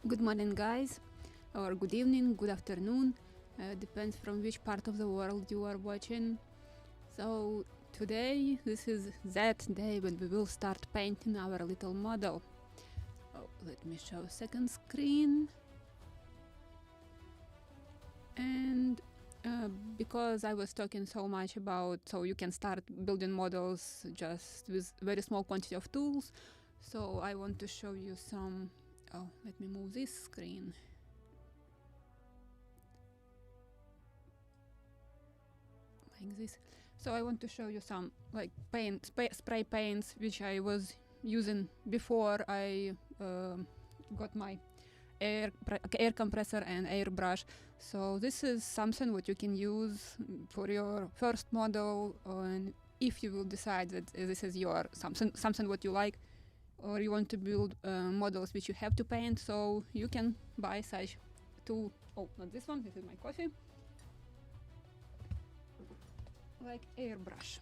Good morning, guys, or good evening, good afternoon, depends from which part of the world you are watching. So today, this is that day when we will start painting our little model. Oh, let me show second screen. And because I was talking so much about so you can start building models just with very small quantity of tools, so I want to show you some. Oh, let me move this screen. Like this. So I want to show you some like spray paints which I was using before I got my air compressor and airbrush. So this is something what you can use for your first model, and if you will decide that this is your something what you like, or you want to build models which you have to paint, so you can buy such tool. Oh, not this one, this is my coffee. Like airbrush.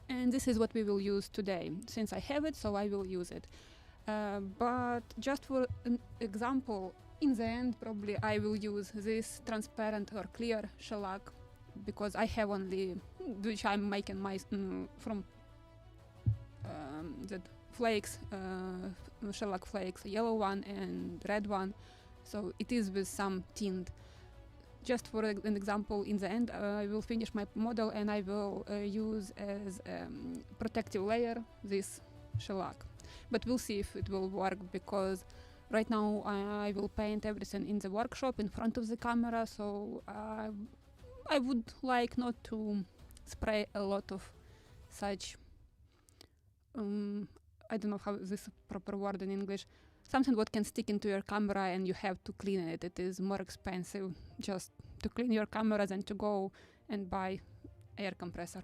And this is what we will use today. Since I have it, so I will use it. But just for an example, in the end probably I will use this transparent or clear shellac, because I have only, which I'm making my from the flakes, shellac flakes, yellow one and red one, so it is with some tint. Just for an example, in the end I will finish my model and I will use as protective layer this shellac, but we'll see if it will work, because right now I will paint everything in the workshop in front of the camera, so I would like not to spray a lot of such I don't know how this proper word in English, something what can stick into your camera and you have to clean it. It is more expensive just to clean your camera than to go and buy air compressor.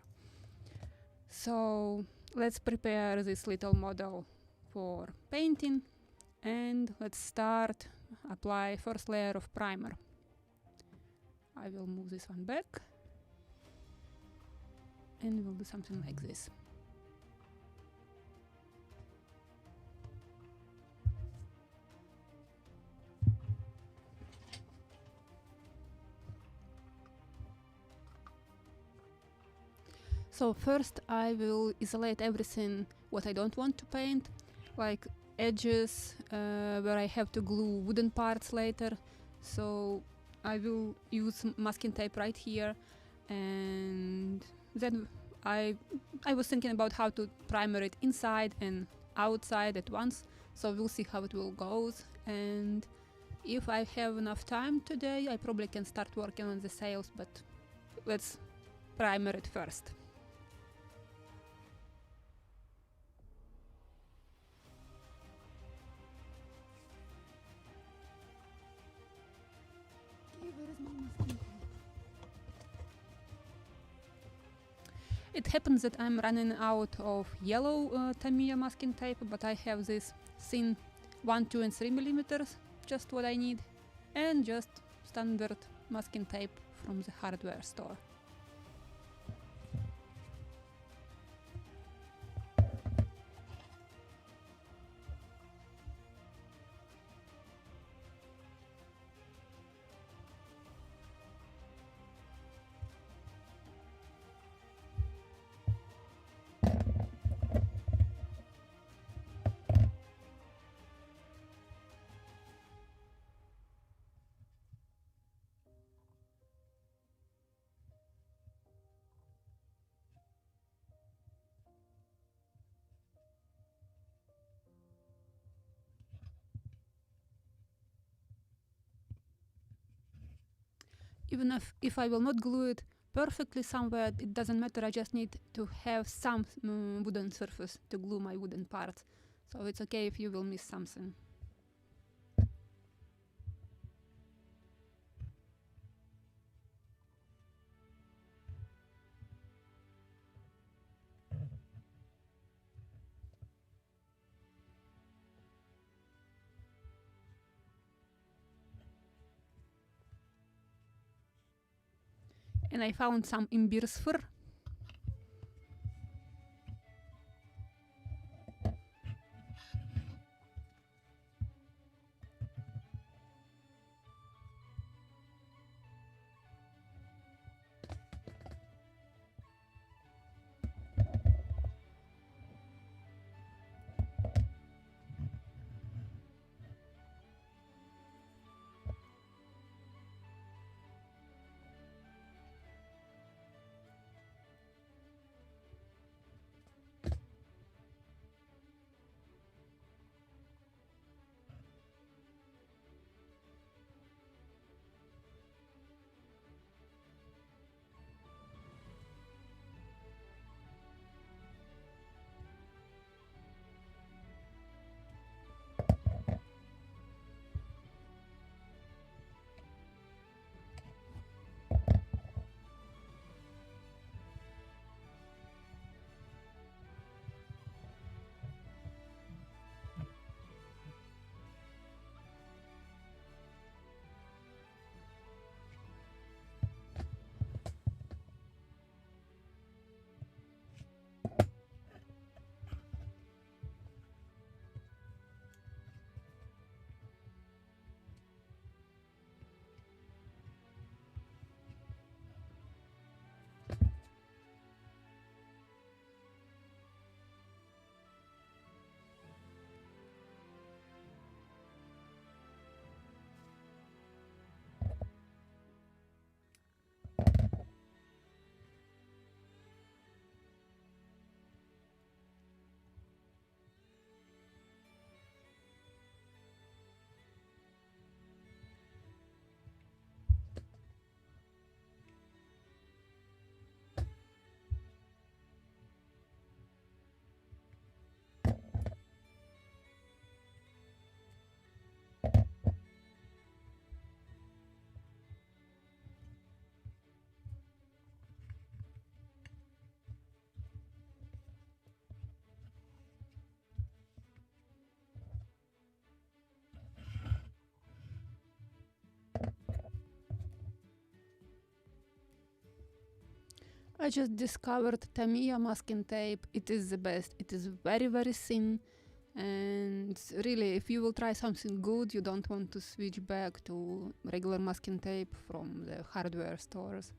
So let's prepare this little model for painting, and let's start. Apply first layer of primer. I will move this one back and we'll do something like this. So first I will isolate everything what I don't want to paint, like edges where I have to glue wooden parts later. So I will use masking tape right here, and then I was thinking about how to primer it inside and outside at once, so we'll see how it will go. And if I have enough time today, I probably can start working on the sails, but let's primer it first. It happens that I'm running out of yellow Tamiya masking tape, but I have this thin 1, 2 and 3 millimeters, just what I need, and just standard masking tape from the hardware store. Even if I will not glue it perfectly somewhere, it doesn't matter, I just need to have some wooden surface to glue my wooden parts. So it's okay if you will miss something. And I found some imbir's fur. I just discovered Tamiya masking tape. It is the best. It is very, very thin. And really, if you will try something good, you don't want to switch back to regular masking tape from the hardware stores.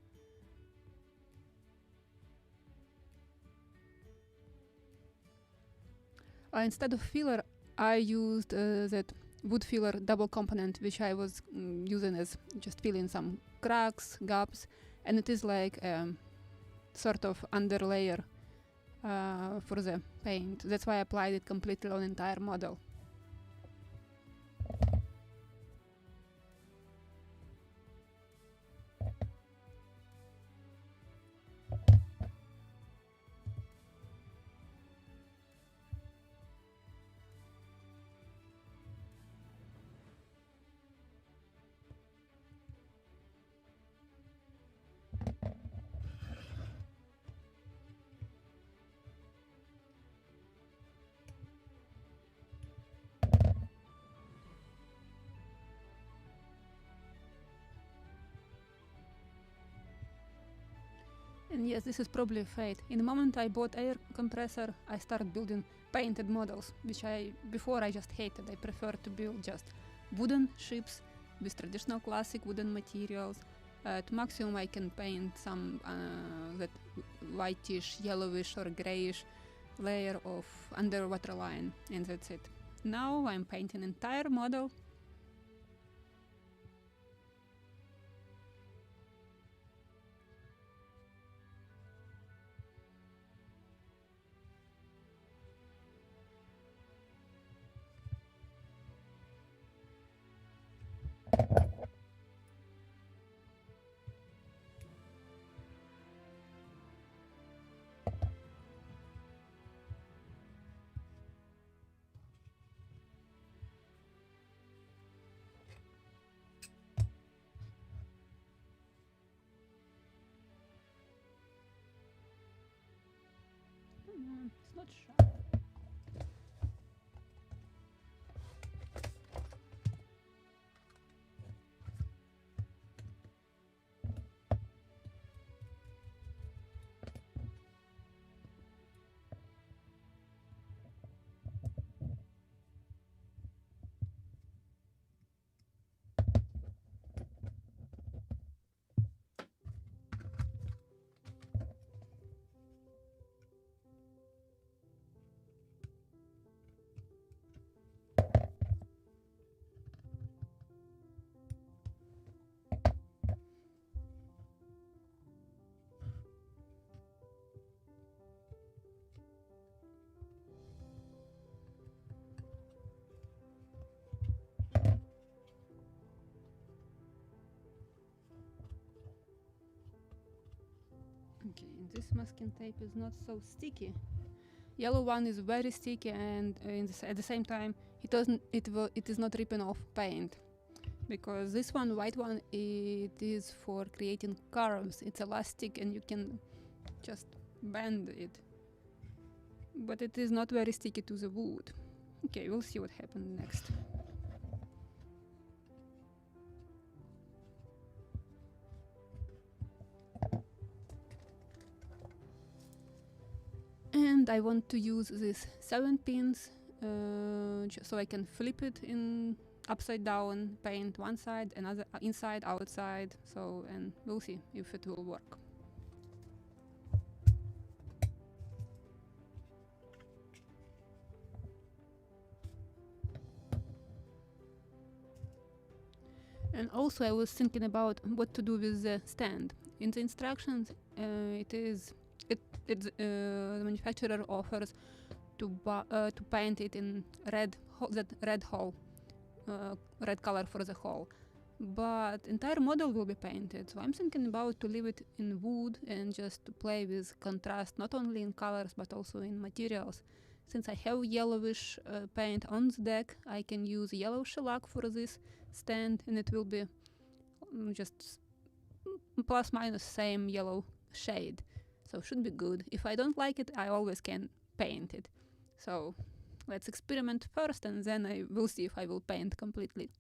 Instead of filler, I used that wood filler double component, which I was using as just filling some cracks, gaps, and it is like sort of underlayer for the paint. That's why I applied it completely on the entire model. And yes, this is probably a fate. In the moment I bought air compressor, I started building painted models, which before I just hated. I prefer to build just wooden ships with traditional classic wooden materials. To maximum I can paint some that whitish, yellowish or grayish layer of underwater line, and that's it. Now I'm painting entire model. It's not sharp. Okay, and this masking tape is not so sticky. Yellow one is very sticky, and at the same time it is not ripping off paint, because this one, white one, it is for creating curves. It's elastic and you can just bend it, but it is not very sticky to the wood. Okay, we'll see what happens next. And I want to use these 7 pins so I can flip it in upside down, paint one side, another inside, outside, and we'll see if it will work. And also I was thinking about what to do with the stand. In the instructions, the manufacturer offers to paint it in red color for the hole. But entire model will be painted, so I'm thinking about to leave it in wood and just to play with contrast, not only in colors but also in materials. Since I have yellowish paint on the deck, I can use yellow shellac for this stand, and it will be just plus minus same yellow shade. So should be good. If I don't like it, I always can paint it. So let's experiment first, and then I will see if I will paint completely.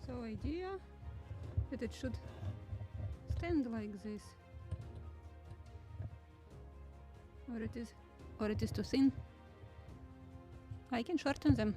So idea that it should stand like this, or it is too thin. I can shorten them.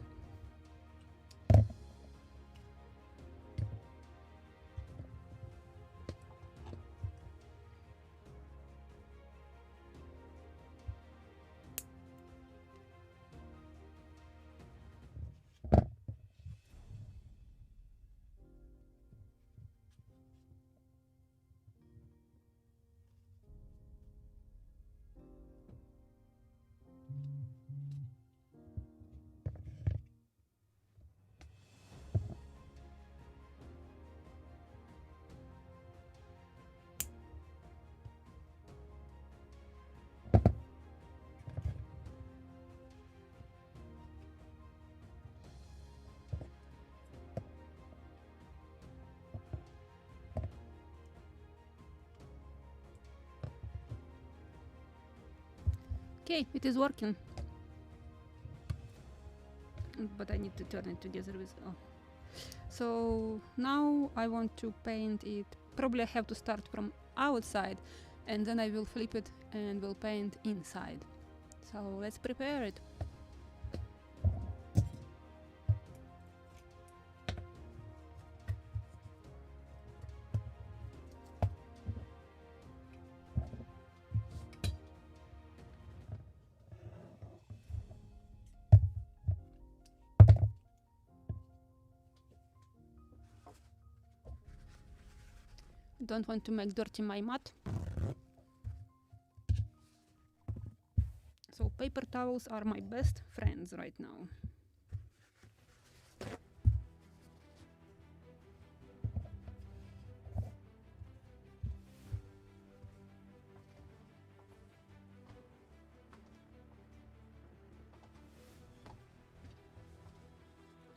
Okay, it is working. But I need to turn it together with... Oh. So now I want to paint it. Probably I have to start from outside and then I will flip it and will paint inside. So let's prepare it. Don't want to make dirty my mat. So paper towels are my best friends right now.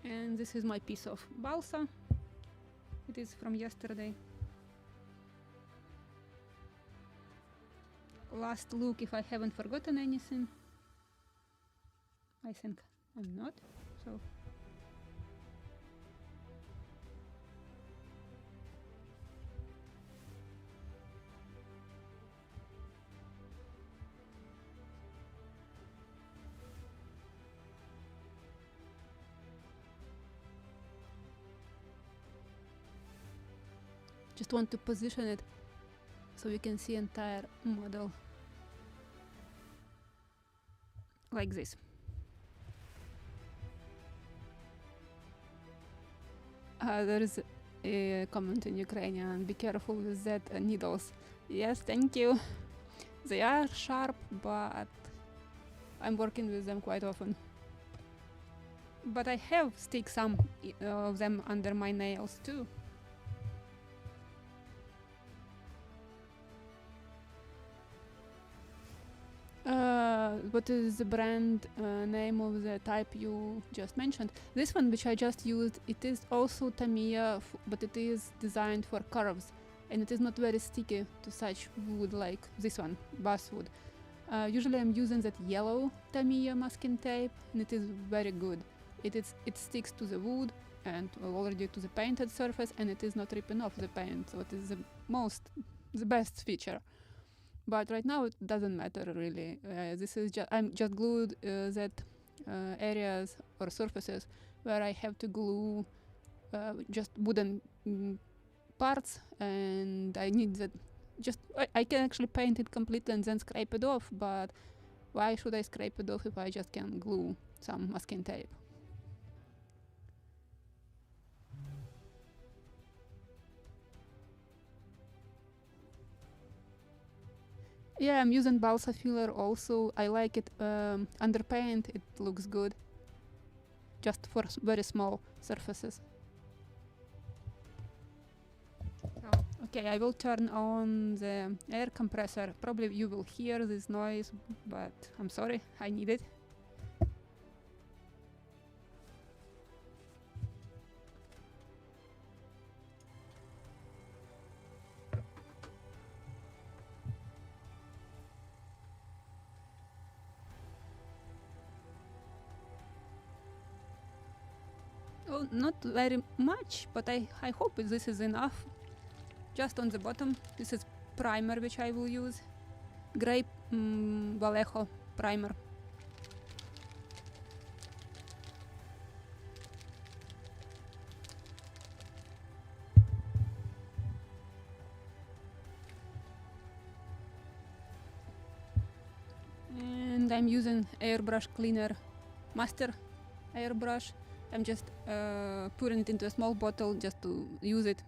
And this is my piece of balsa. It is from yesterday. Last look if I haven't forgotten anything. I think I'm not, so. Just want to position it so you can see entire model like this. There is a comment in Ukrainian, be careful with that needles. Yes, thank you. They are sharp, but I'm working with them quite often. But I have stick some of them under my nails too. What is the brand name of the type you just mentioned? This one, which I just used, it is also Tamiya, but it is designed for curves, and it is not very sticky to such wood like this one, basswood. Usually I'm using that yellow Tamiya masking tape, and it is very good. It sticks to the wood and already to the painted surface, and it is not ripping off the paint, so it is the best feature. But right now it doesn't matter really. I'm just glued that areas or surfaces where I have to glue just wooden parts, and I need that. I can actually paint it completely and then scrape it off. But why should I scrape it off if I just can glue some masking tape? Yeah, I'm using balsa filler also. I like it under paint, it looks good. Just for very small surfaces. Oh, okay, I will turn on the air compressor. Probably you will hear this noise, but I'm sorry, I need it. Oh, not very much, but I hope this is enough. Just on the bottom, this is primer which I will use. Grey Vallejo primer. And I'm using Airbrush Cleaner Master Airbrush. I'm just putting it into a small bottle just to use it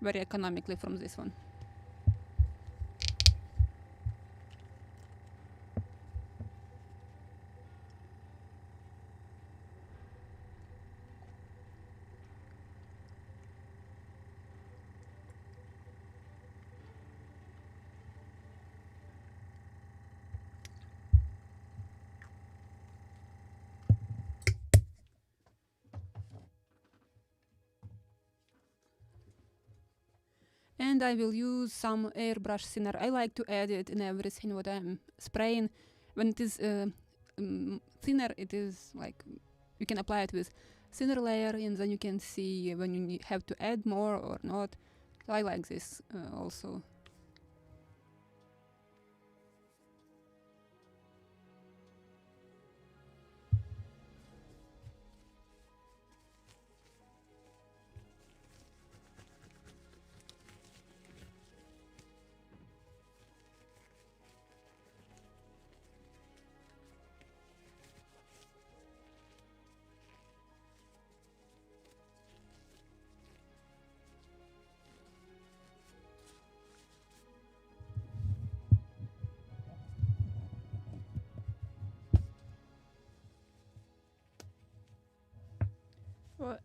very economically from this one. And I will use some airbrush thinner. I like to add it in everything what I'm spraying, when it is thinner, it is like you can apply it with thinner layer, and then you can see when you have to add more or not. So I like this also.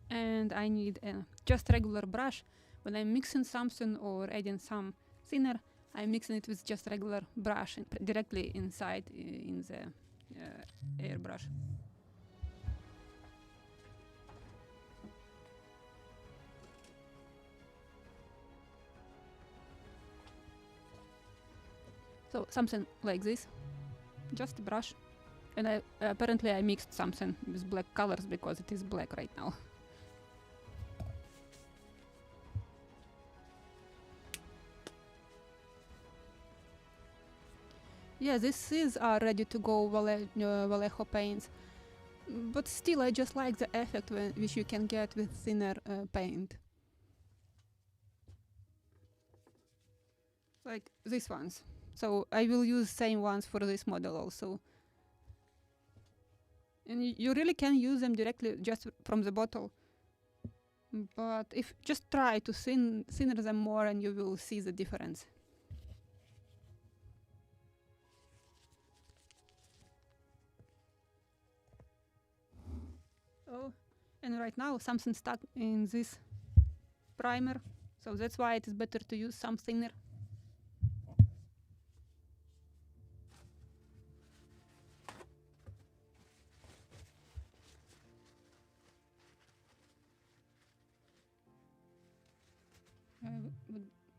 And I need just regular brush. When I'm mixing something or adding some thinner, I'm mixing it with just regular brush directly inside in the airbrush. So something like this, just a brush. And apparently I mixed something with black colors because it is black right now. Yeah, these are ready to go Vallejo paints, but still I just like the effect which you can get with thinner paint. Like these ones. So I will use same ones for this model also. And you really can use them directly just from the bottle. But if just try to thinner them more and you will see the difference. Oh, and right now something stuck in this primer, so that's why it is better to use some thinner.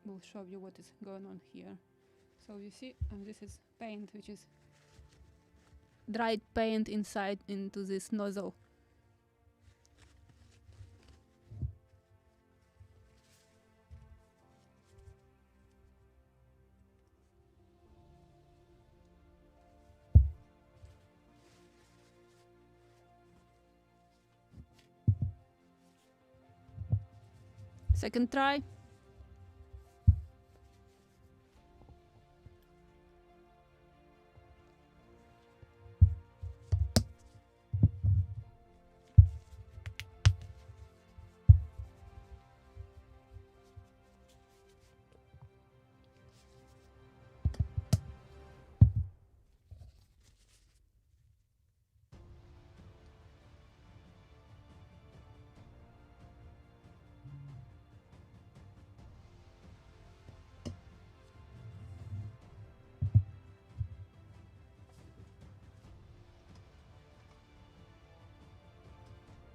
Will show you what is going on here. So you see, this is paint, which is dried paint inside into this nozzle. Second try.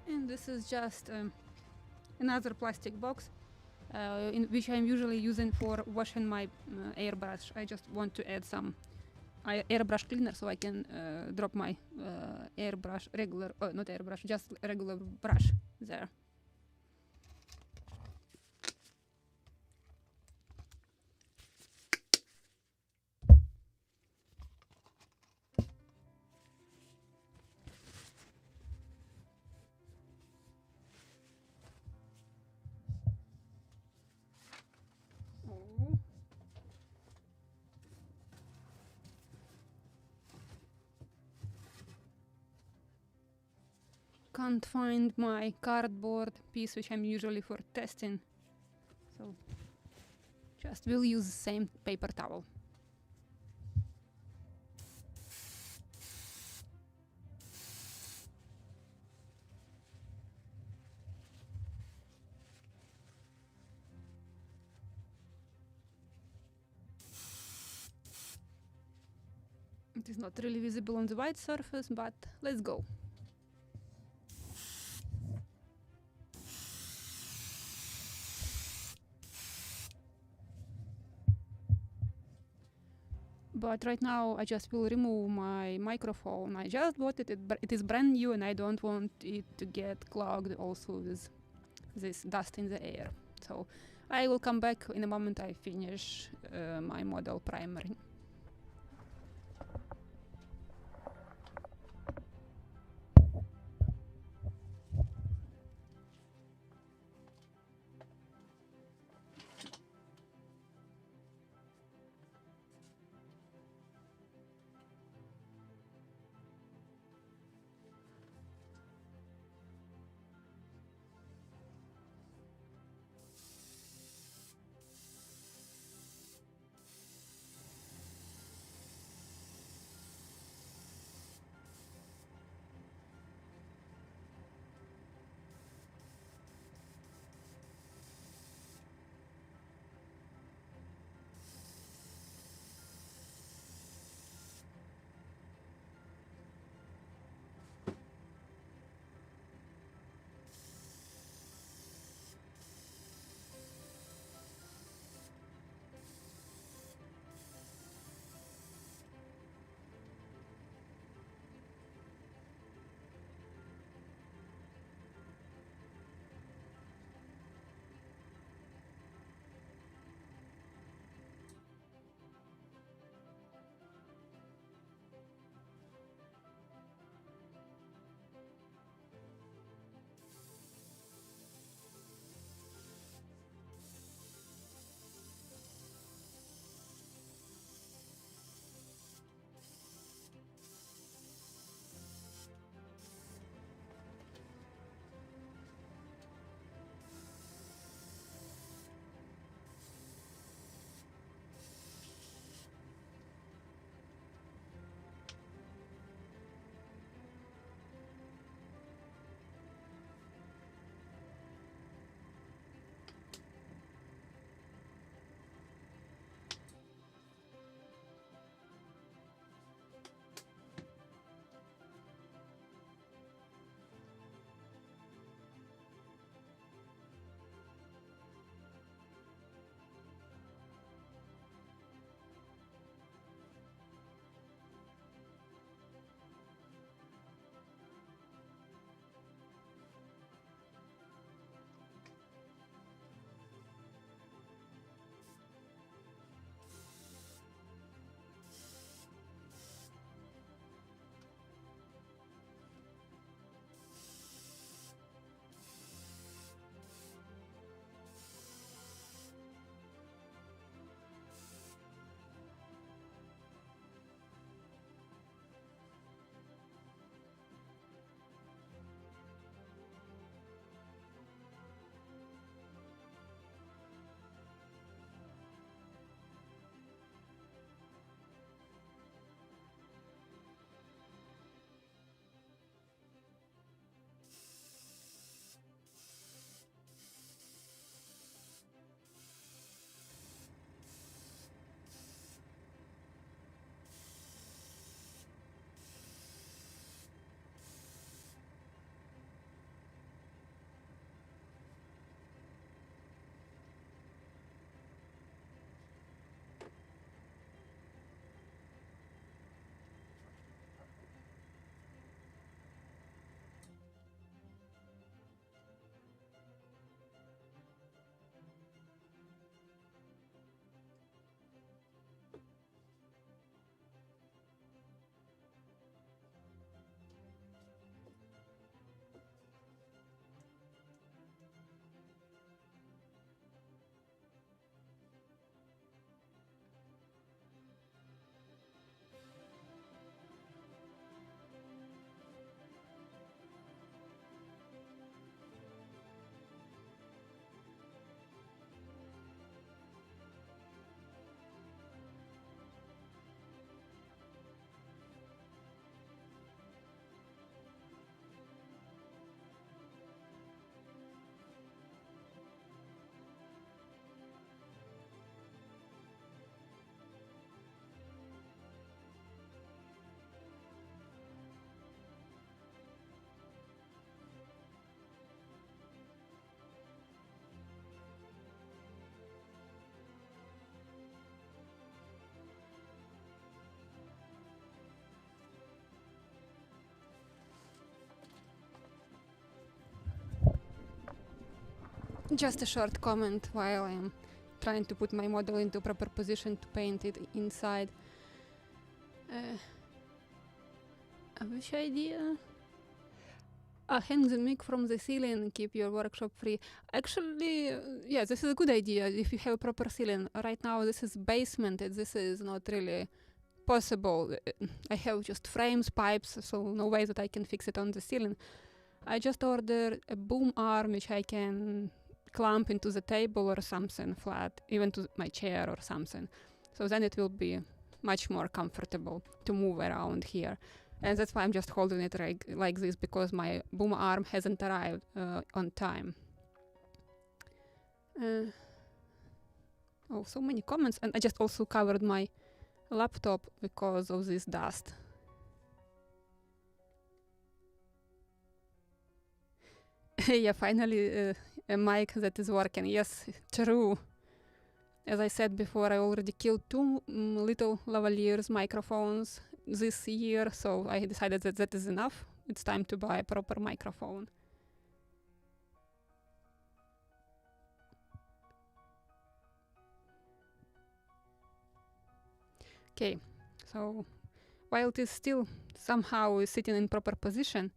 And this is just another plastic box in which I'm usually using for washing my airbrush. I just want to add some airbrush cleaner so I can drop my airbrush, not airbrush, just regular brush there. Can't find my cardboard piece, which I'm usually for testing, so just will use the same paper towel. It is not really visible on the white surface, but let's go. But right now I just will remove my microphone. I just bought it. It is brand new and I don't want it to get clogged also with this dust in the air. So I will come back in a moment I finish my model primering. Just a short comment while I'm trying to put my model into proper position to paint it inside. Which idea? Hang the mic from the ceiling, keep your workshop free. Actually, yeah, this is a good idea if you have a proper ceiling. Right now this is basement, this is not really possible. I have just frames, pipes, so no way that I can fix it on the ceiling. I just ordered a boom arm which I can clamp into the table or something flat, even to my chair or something. So then it will be much more comfortable to move around here. And that's why I'm just holding it like this, because my boom arm hasn't arrived on time. Oh, so many comments. And I just also covered my laptop because of this dust. Yeah, finally a mic that is working. Yes, true. As I said before, I already killed 2 little lavaliers microphones this year, so I decided that that is enough. It's time to buy a proper microphone. Okay, so while it is still somehow sitting in proper position,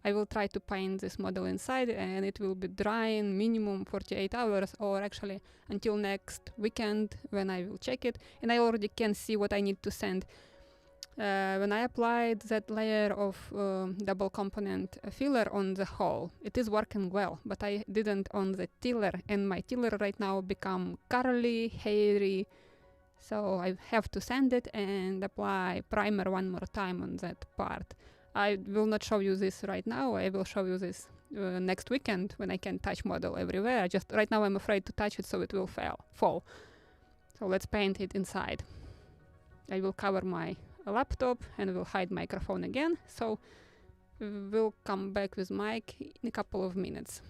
I will try to paint this model inside, and it will be drying minimum 48 hours, or actually until next weekend when I will check it, and I already can see what I need to send. When I applied that layer of double component filler on the hole, it is working well, but I didn't on the tiller, and my tiller right now become curly, hairy, so I have to sand it and apply primer one more time on that part. I will not show you this right now. I will show you this next weekend when I can touch model everywhere. Just right now I'm afraid to touch it, so it will fall. So let's paint it inside. I will cover my laptop and will hide microphone again. So we'll come back with mic in a couple of minutes.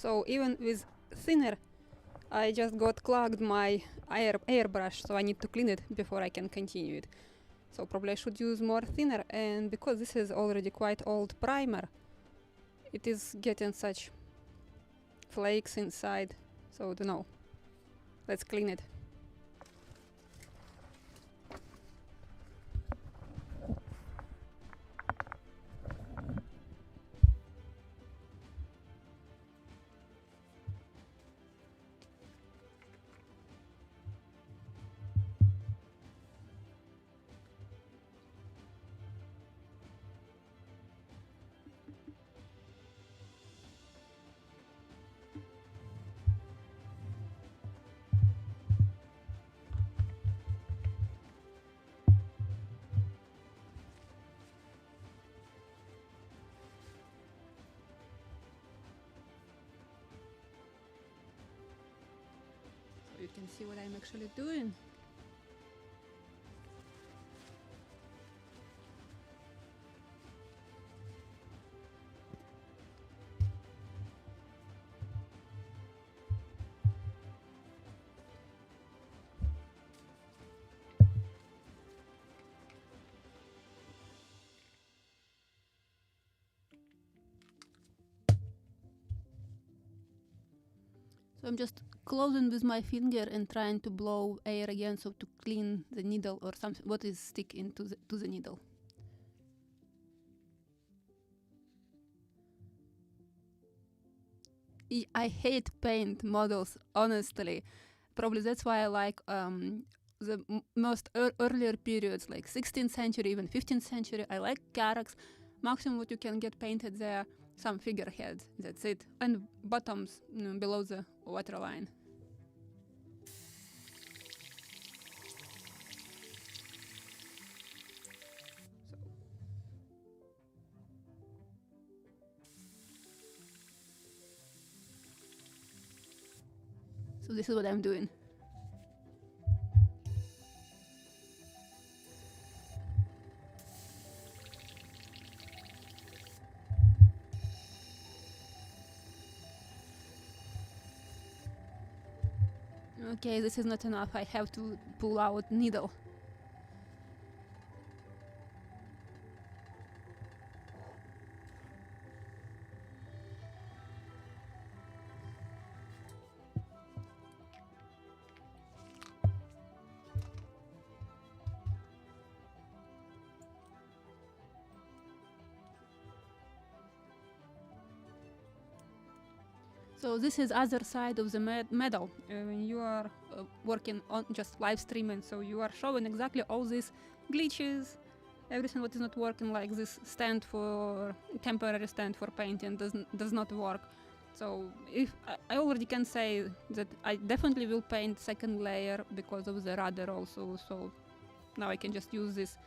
So even with thinner, I just got clogged my airbrush, so I need to clean it before I can continue it. So probably I should use more thinner, and because this is already quite old primer, it is getting such flakes inside, so don't know. Let's clean it. So you can see what I'm actually doing. So I'm just closing with my finger and trying to blow air again, so to clean the needle or something what is stick into the needle. I hate paint models, honestly. Probably that's why I like the most earlier periods, like 16th century, even 15th century. I like characters. Maximum what you can get painted there, some figureheads. That's it, and bottoms below the waterline. So this is what I'm doing. Okay, this is not enough. I have to pull out needle. So this is other side of the medal. When you are working on just live streaming, so you are showing exactly all these glitches, everything what is not working, like this stand for temporary stand for painting does not work. So if I already can say that I definitely will paint second layer because of the rudder also. So now I can just use this.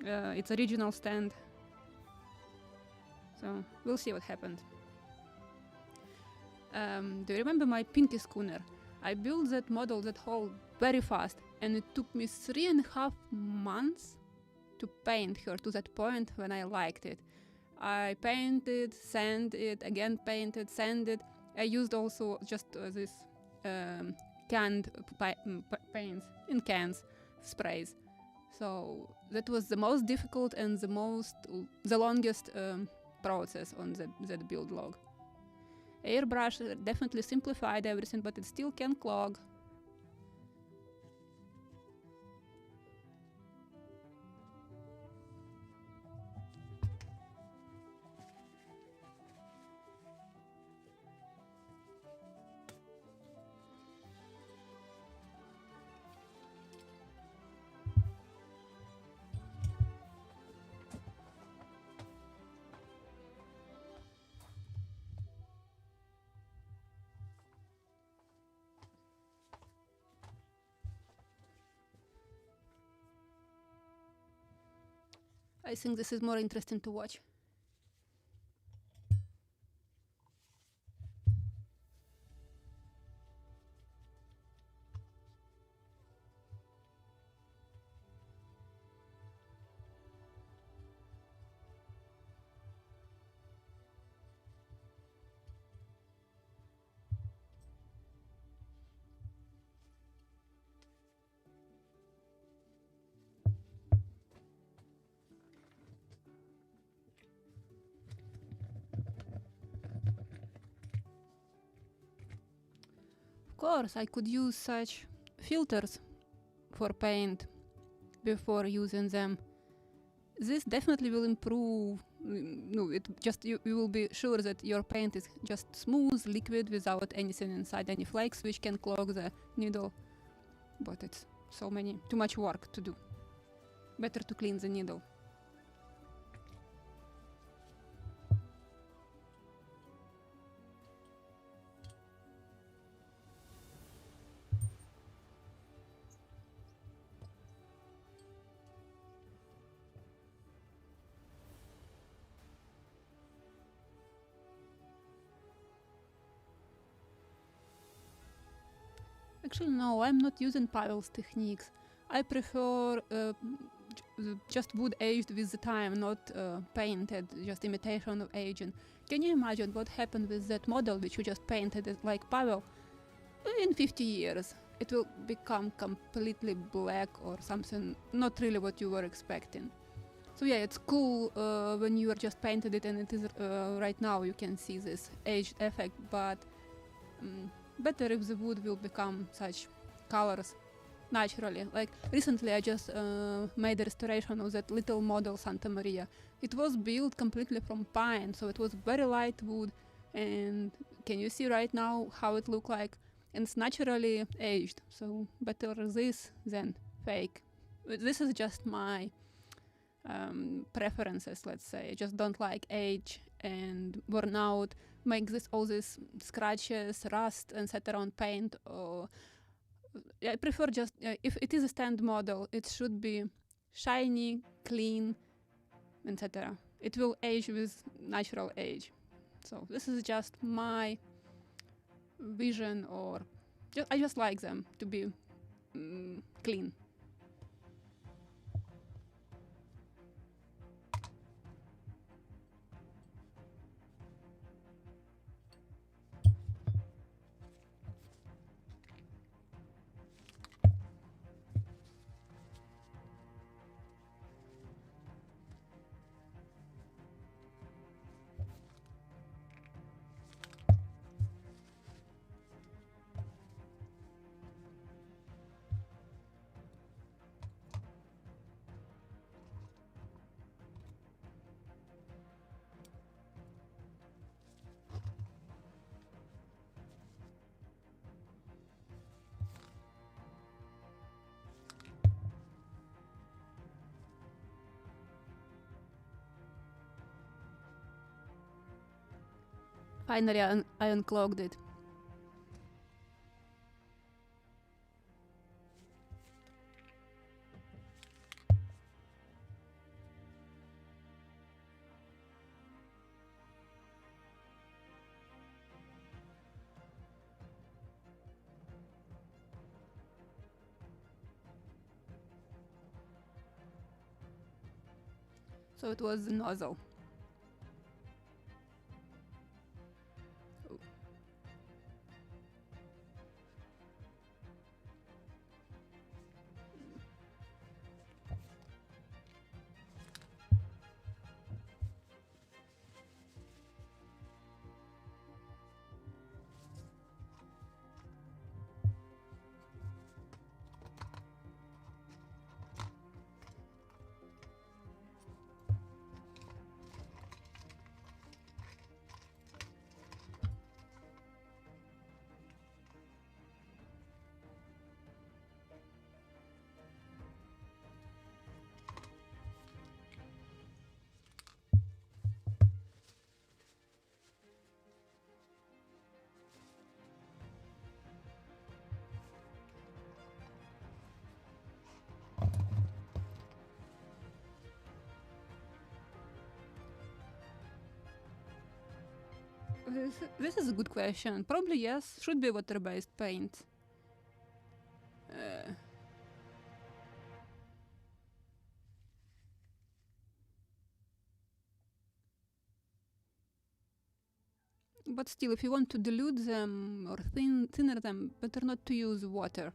It's original stand. So we'll see what happens. Do you remember my Pinky schooner? I built that model, that hull, very fast, and it took me 3.5 months to paint her to that point when I liked it. I painted, sand it, again painted, sanded. I used also just this canned paints in cans, sprays. So that was the most difficult and the longest process on that build log. Airbrush definitely simplified everything, but it still can clog. I think this is more interesting to watch. course, I could use such filters for paint before using them. This definitely will improve. No, it just you will be sure that your paint is just smooth, liquid, without anything inside, any flakes which can clog the needle. But it's too much work to do. Better to clean the needle. Actually, no, I'm not using Pavel's techniques. I prefer just wood aged with the time, not painted, just imitation of aging. Can you imagine what happened with that model which you just painted like Pavel? In 50 years, it will become completely black or something, not really what you were expecting. So yeah, it's cool when you are just painted it and it is right now you can see this aged effect, but better if the wood will become such colors naturally. Like recently I just made a restoration of that little model Santa Maria. It was built completely from pine, so it was very light wood, and can you see right now how it look like? And it's naturally aged, so better this than fake. This is just my preferences, let's say. I just don't like age and worn out, make all these scratches, rust, etc. on paint. Or I prefer just if it is a stand model, it should be shiny, clean, etc. It will age with natural age. So this is just my vision, or I just like them to be clean. Finally, I unclogged it. So it was the nozzle. This is a good question. Probably yes. Should be water-based paint. But still, if you want to dilute them or thinner them, better not to use water.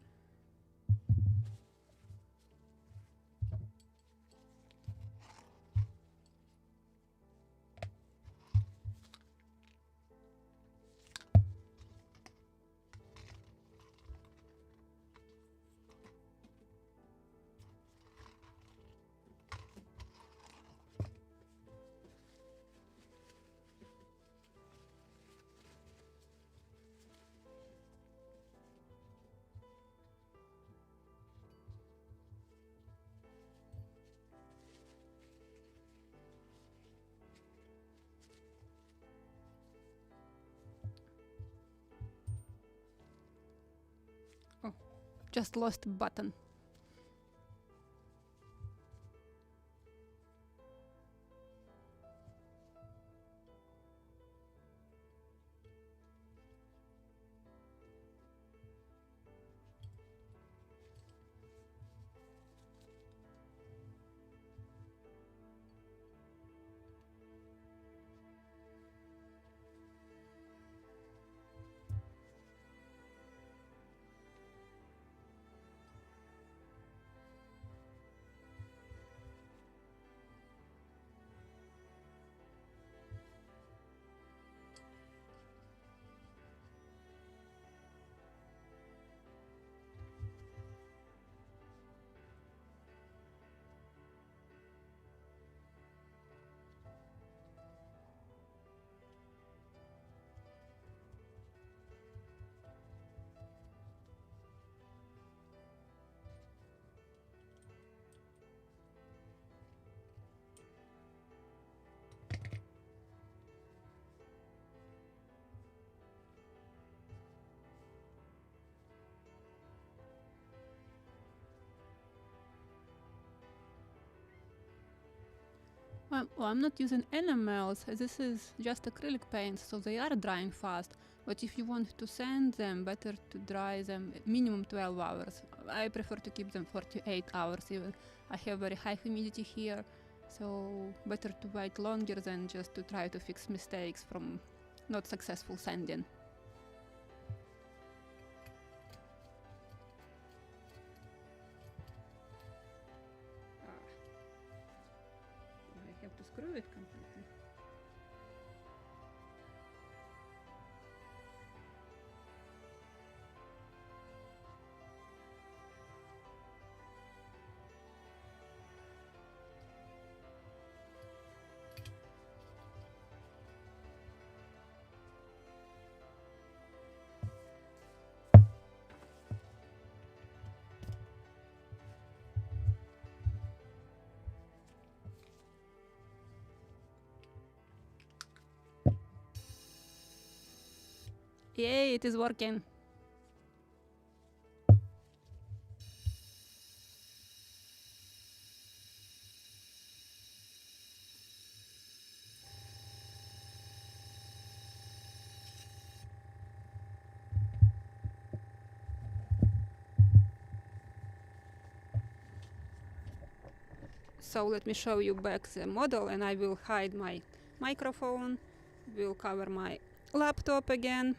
just lost a button. Well, I'm not using enamels. This is just acrylic paints, so they are drying fast. But if you want to sand them, better to dry them minimum 12 hours. I prefer to keep them 48 hours even. I have very high humidity here, so better to wait longer than just to try to fix mistakes from not successful sanding. I have to screw it completely. Yay, it is working. So let me show you back the model, and I will hide my microphone, will cover my laptop again.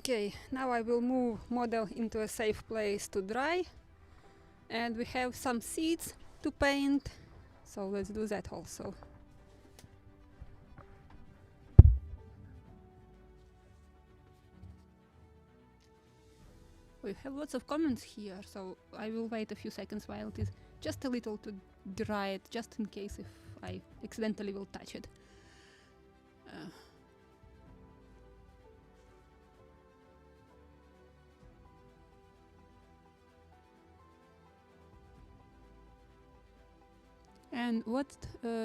Okay, now I will move model into a safe place to dry, and we have some seeds to paint, so let's do that also. We have lots of comments here, so I will wait a few seconds while it is just a little to dry it, just in case if I accidentally will touch it. And what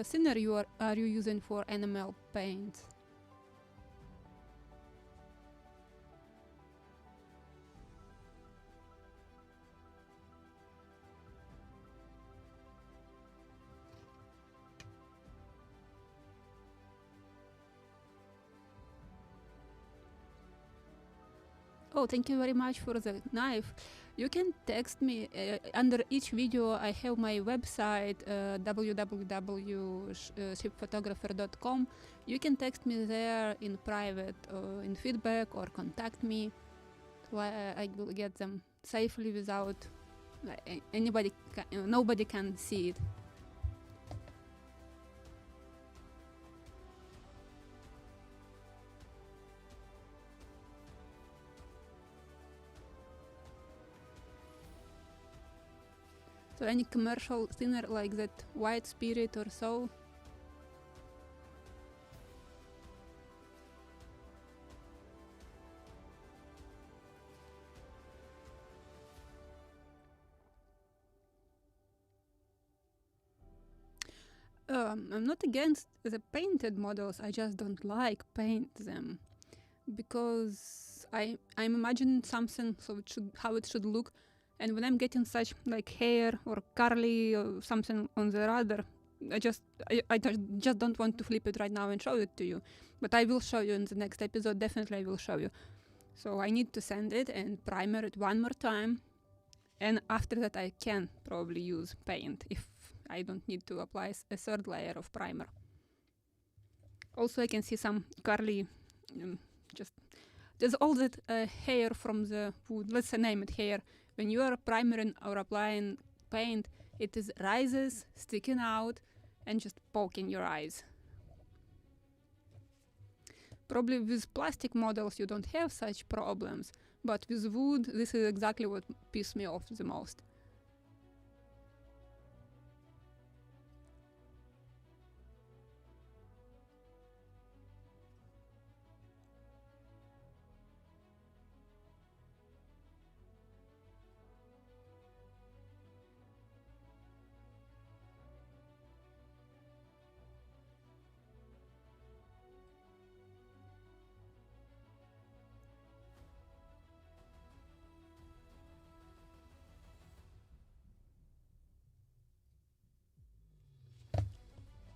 thinner are you using for enamel paint? Oh, thank you very much for the knife. You can text me under each video. I have my website www.shipphotographer.com. You can text me there in private, in feedback, or contact me, so I will get them safely without nobody can see it. So any commercial thinner like that White Spirit or so? I'm not against the painted models, I just don't like paint them, because I'm imagining something so how it should look, and when I'm getting such like hair or curly or something on the rudder, I just don't want to flip it right now and show it to you. But I will show you in the next episode, definitely I will show you. So I need to sand it and primer it one more time, and after that I can probably use paint if I don't need to apply a third layer of primer. Also I can see some curly, there's all that hair from the wood, let's name it hair. When you are primering or applying paint, it is rises, sticking out, and just poking your eyes. Probably with plastic models you don't have such problems, but with wood this is exactly what pisses me off the most.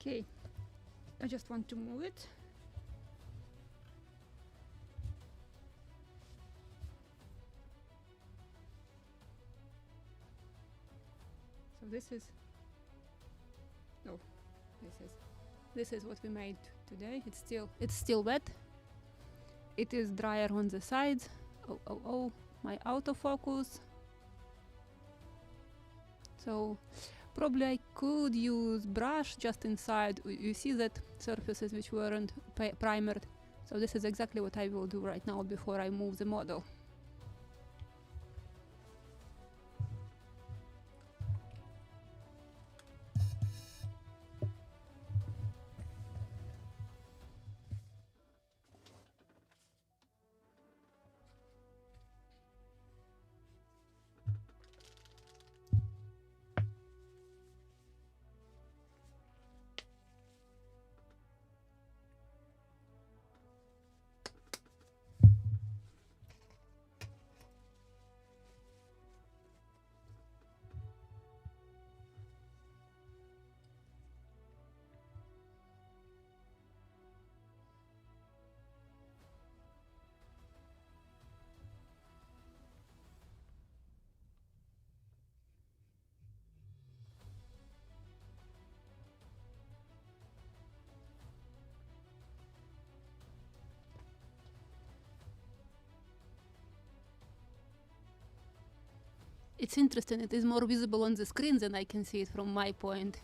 Okay, I just want to move it. So this is what we made today. It's still wet. It is drier on the sides. Oh, my autofocus. So probably I could use brush just inside. You see that surfaces which weren't primered. So this is exactly what I will do right now before I move the model. It's interesting, it is more visible on the screen than I can see it from my point.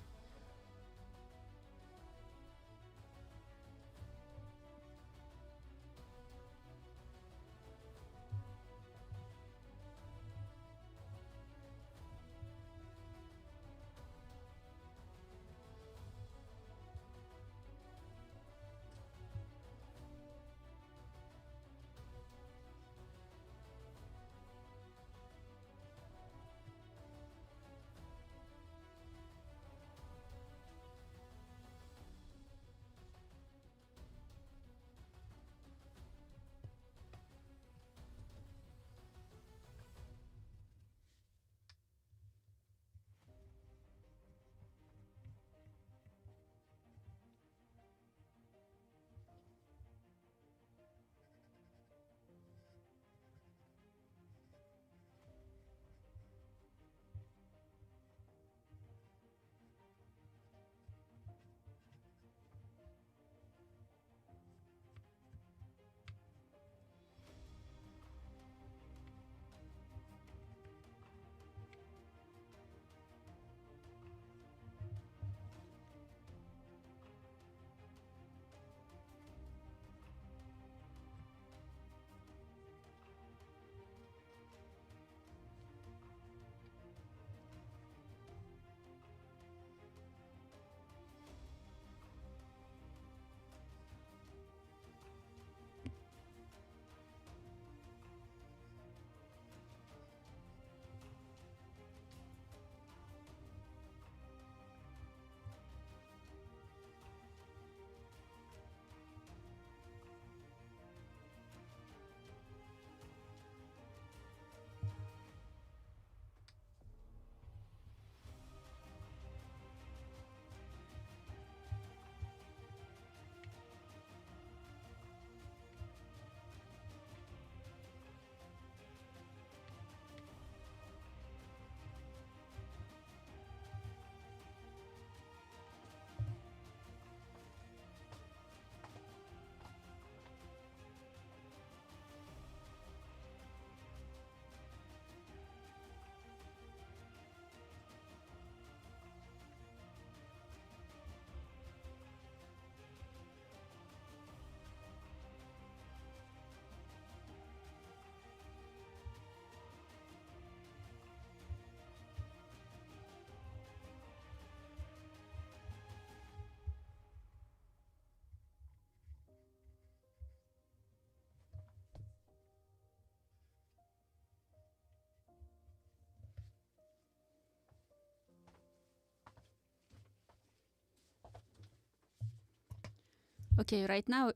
Okay, right now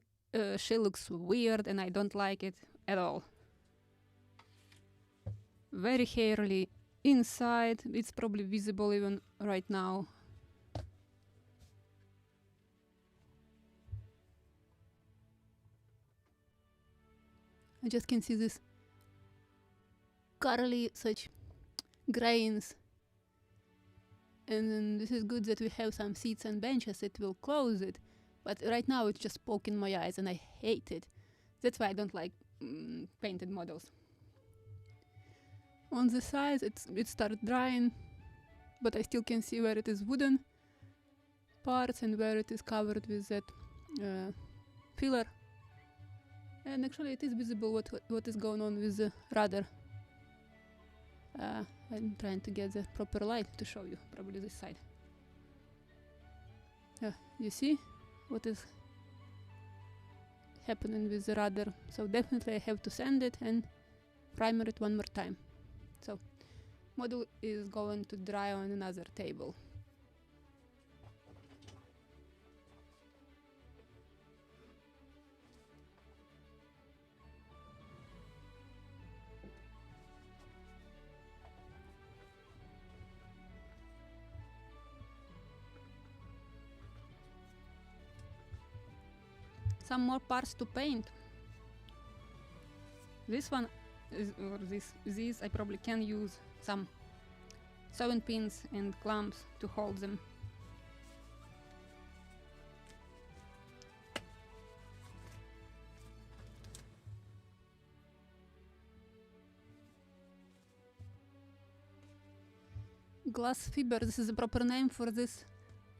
she looks weird and I don't like it at all. Very hairy inside, it's probably visible even right now. I just can see this curly such grains. And then this is good that we have some seats and benches, it will close it. But right now it's just poking my eyes and I hate it. That's why I don't like painted models. On the sides it started drying, but I still can see where it is wooden parts and where it is covered with that filler. And actually it is visible what is going on with the rudder. I'm trying to get the proper light to show you, probably this side. You see what is happening with the rudder, so definitely I have to sand it and primer it one more time. So model is going to dry on another table. Some more parts to paint. This one is, or these I probably can use some sewing pins and clamps to hold them. glass fiber. This is the proper name for this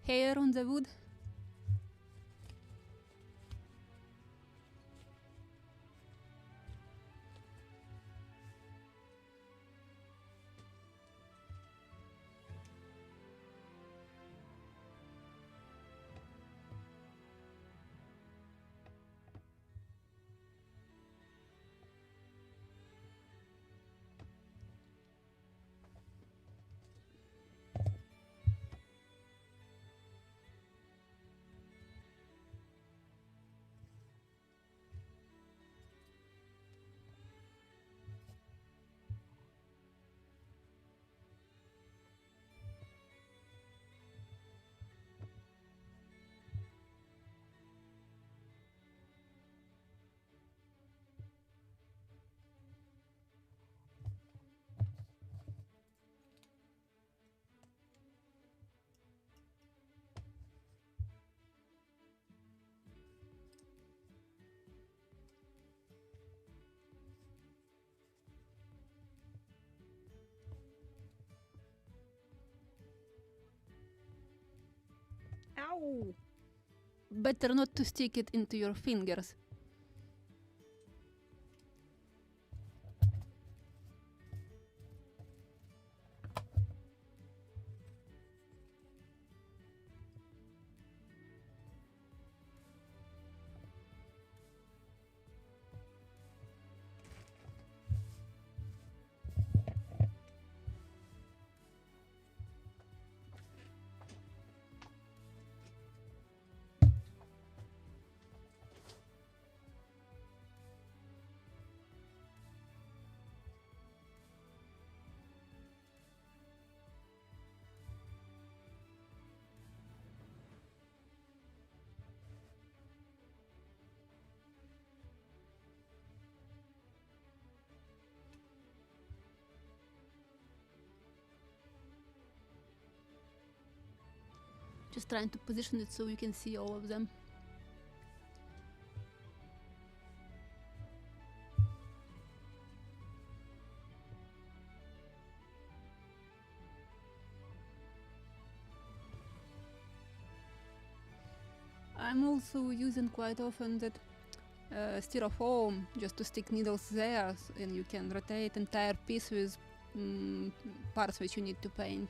hair on the wood. Ow! Better not to stick it into your fingers. Just trying to position it so you can see all of them. I'm also using quite often that styrofoam just to stick needles there, and you can rotate entire piece with parts which you need to paint.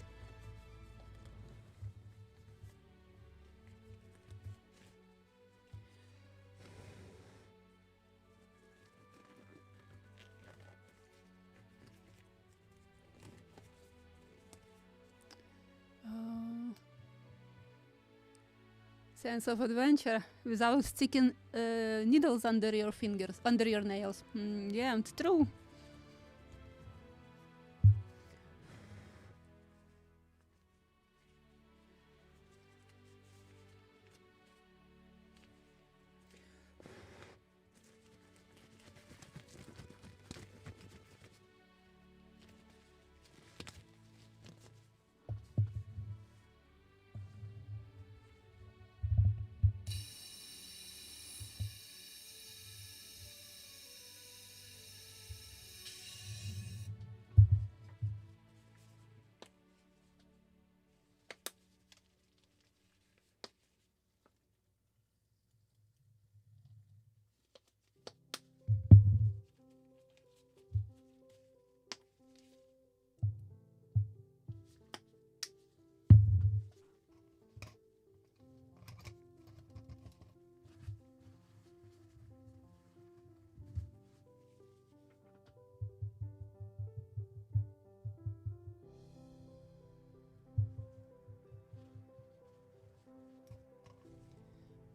Sense of adventure without sticking needles under your fingers, under your nails. Yeah, it's true.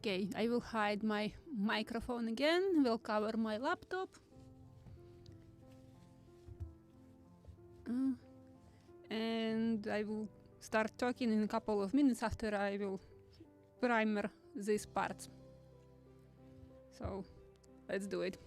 Okay, I will hide my microphone again, will cover my laptop. And I will start talking in a couple of minutes after I will primer these parts. So, let's do it.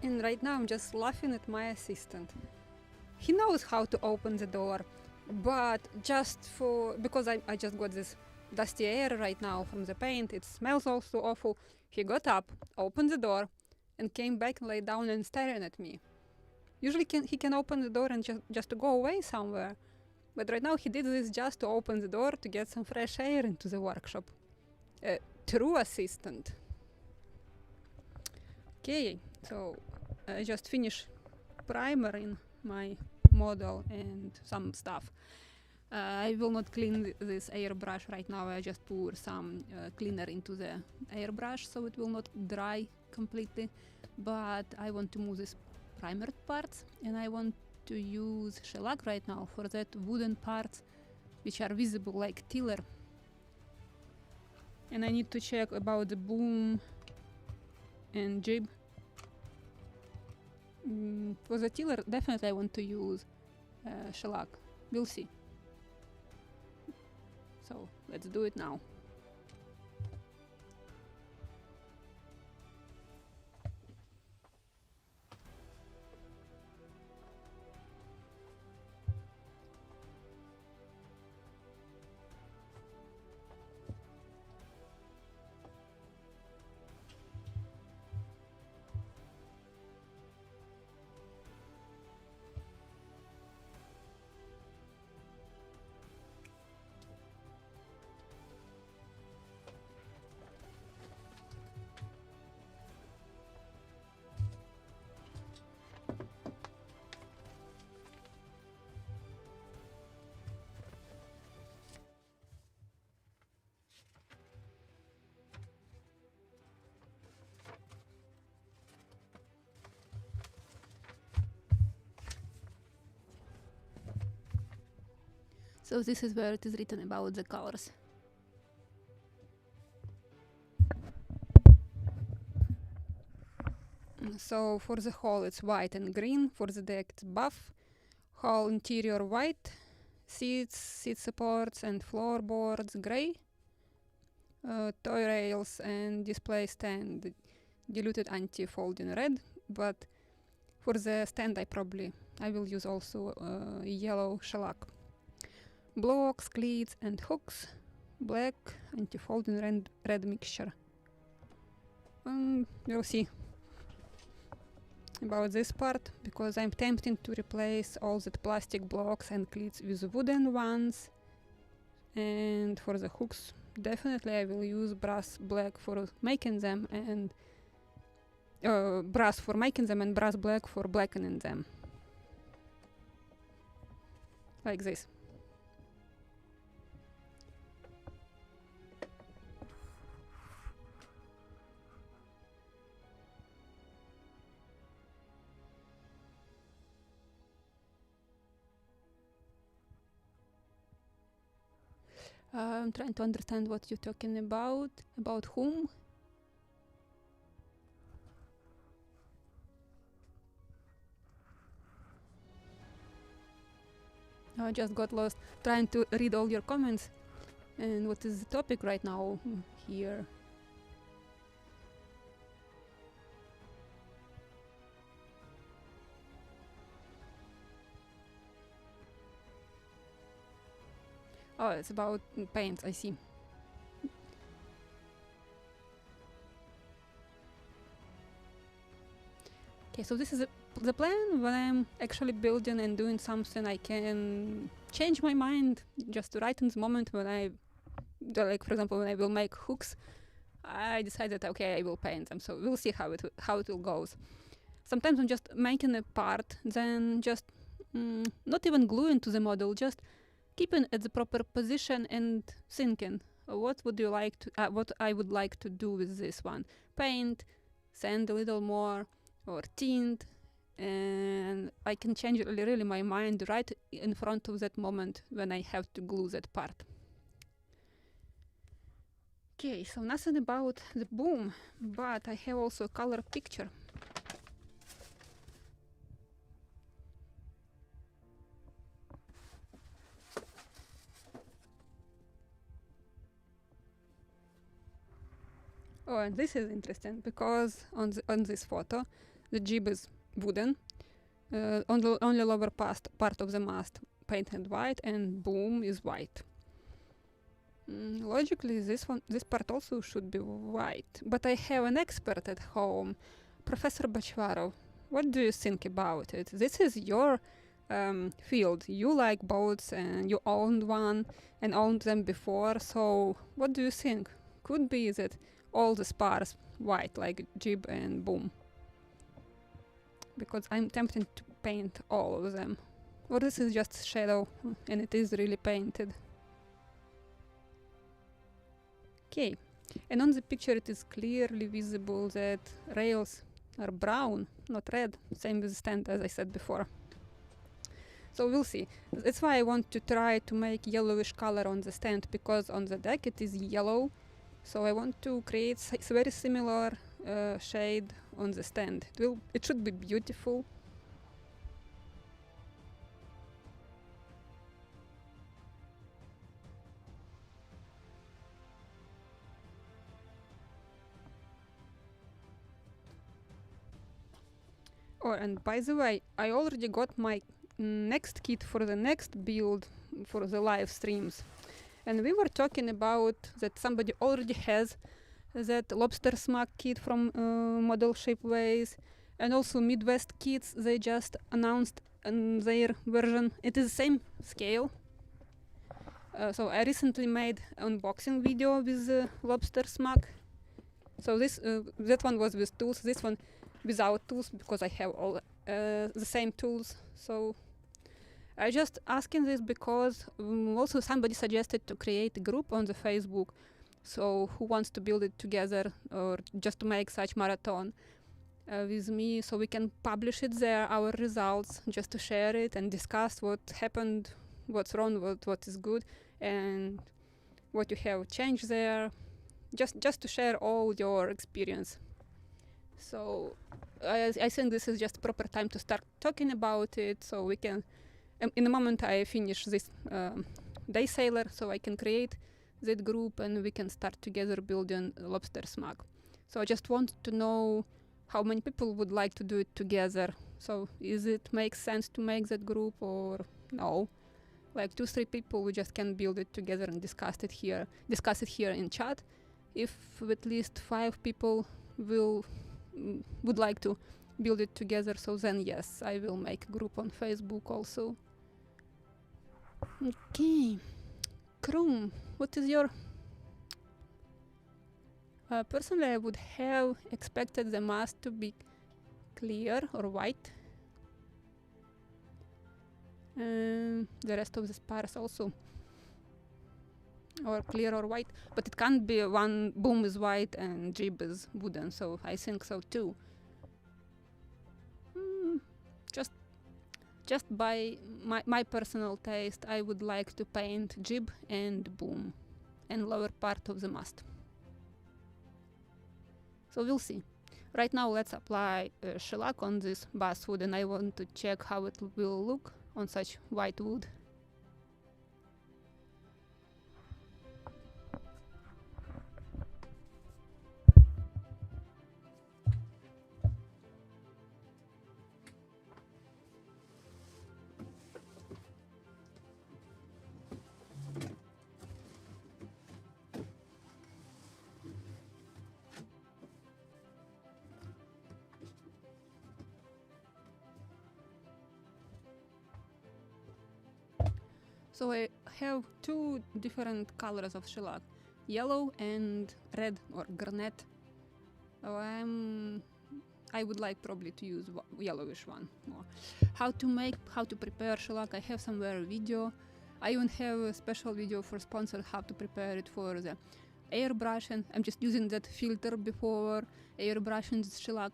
And right now I'm just laughing at my assistant. He knows how to open the door, but because I just got this dusty air right now from the paint, it smells also awful. He got up, opened the door, and came back and lay down and staring at me. Usually he can open the door and just to go away somewhere, but right now he did this just to open the door to get some fresh air into the workshop. A true assistant. Okay, so I just finished primering my model and some stuff. I will not clean this airbrush right now. I just pour some cleaner into the airbrush so it will not dry completely. But I want to move these primered parts, and I want to use shellac right now for that wooden parts which are visible like tiller. And I need to check about the boom and jib. For the tiller, definitely I want to use shellac. We'll see. So let's do it now. So this is where it is written about the colors. So for the hull it's white and green, for the deck it's buff, hull interior white, seat supports and floorboards grey, toy rails and display stand diluted anti-folding red, but for the stand I will use also yellow shellac. Blocks, cleats and hooks, black anti-folding red mixture. We'll see about this part, because I'm tempting to replace all the plastic blocks and cleats with wooden ones. And for the hooks, definitely I will use brass black for making them, and brass for making them and brass black for blackening them. Like this. I'm trying to understand what you're talking about. About whom? I just got lost trying to read all your comments. And what is the topic right now here? Oh, it's about paints, I see. Okay, so this is the plan. When I'm actually building and doing something, I can change my mind just right in the moment when like for example, when I will make hooks, I decided, okay, I will paint them. So we'll see how it will goes. Sometimes I'm just making a part, then just not even gluing to the model, just keeping at the proper position and thinking, what I would like to do with this one. Paint, sand a little more, or tint, and I can change really my mind right in front of that moment when I have to glue that part. Okay, so nothing about the boom, but I have also a color picture. Oh, and this is interesting because on this photo, the jib is wooden, only lower part of the mast painted white, and boom is white. Logically, this part also should be white, but I have an expert at home, Professor Batchvarov. What do you think about it? This is your field. You like boats and you owned one and owned them before, so what do you think? Could be that all the spars white like jib and boom? Because I'm tempted to paint all of them. Or this is just shadow and it is really painted. Okay, and on the picture it is clearly visible that rails are brown, not red, same with the stand as I said before. So we'll see. That's why I want to try to make yellowish color on the stand, because on the deck it is yellow. So I want to create very similar shade on the stand. It should be beautiful. Oh, and by the way, I already got my next kit for the next build for the live streams. And we were talking about that somebody already has that lobster smack kit from Model Shapeways, and also Midwest kits. They just announced their version. It is the same scale. So I recently made unboxing video with lobster smack. So that one was with tools. This one without tools, because I have all the same tools. So I just asking this because also somebody suggested to create a group on the Facebook. So who wants to build it together or just to make such marathon with me, so we can publish it there, our results, just to share it and discuss what happened, what's wrong, what is good, and what you have changed there, just to share all your experience. So I think this is just proper time to start talking about it, so we can, in the moment I finish this DAYSAILER, so I can create that group and we can start together building lobster smack. So I just want to know how many people would like to do it together. So is it makes sense to make that group or no? Like 2-3 people, we just can build it together and discuss it here in chat. If at least 5 people would like to build it together, so then yes, I will make a group on Facebook also. Okay, Krum, what is your... personally, I would have expected the mask to be clear or white. The rest of the spars also. Or clear or white. But it can't be one boom is white and jib is wooden, so I think so too. Just by my personal taste, I would like to paint jib and boom and lower part of the mast. So we'll see. Right now let's apply shellac on this basswood, and I want to check how it will look on such white wood. So I have 2 different colors of shellac, yellow and red or garnet. So I would like probably to use yellowish one more. How to prepare shellac, I have somewhere a video. I even have a special video for sponsored how to prepare it for the airbrush, and I'm just using that filter before airbrushing the shellac.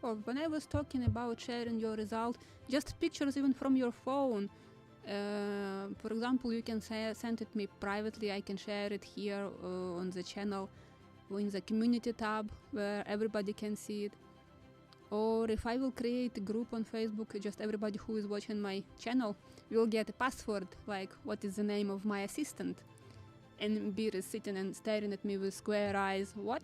Or when I was talking about sharing your result, just pictures even from your phone. For example, you can send it me privately. I can share it here on the channel, or in the community tab where everybody can see it. Or if I will create a group on Facebook, just everybody who is watching my channel will get a password, like what is the name of my assistant. And Beer is sitting and staring at me with square eyes, what?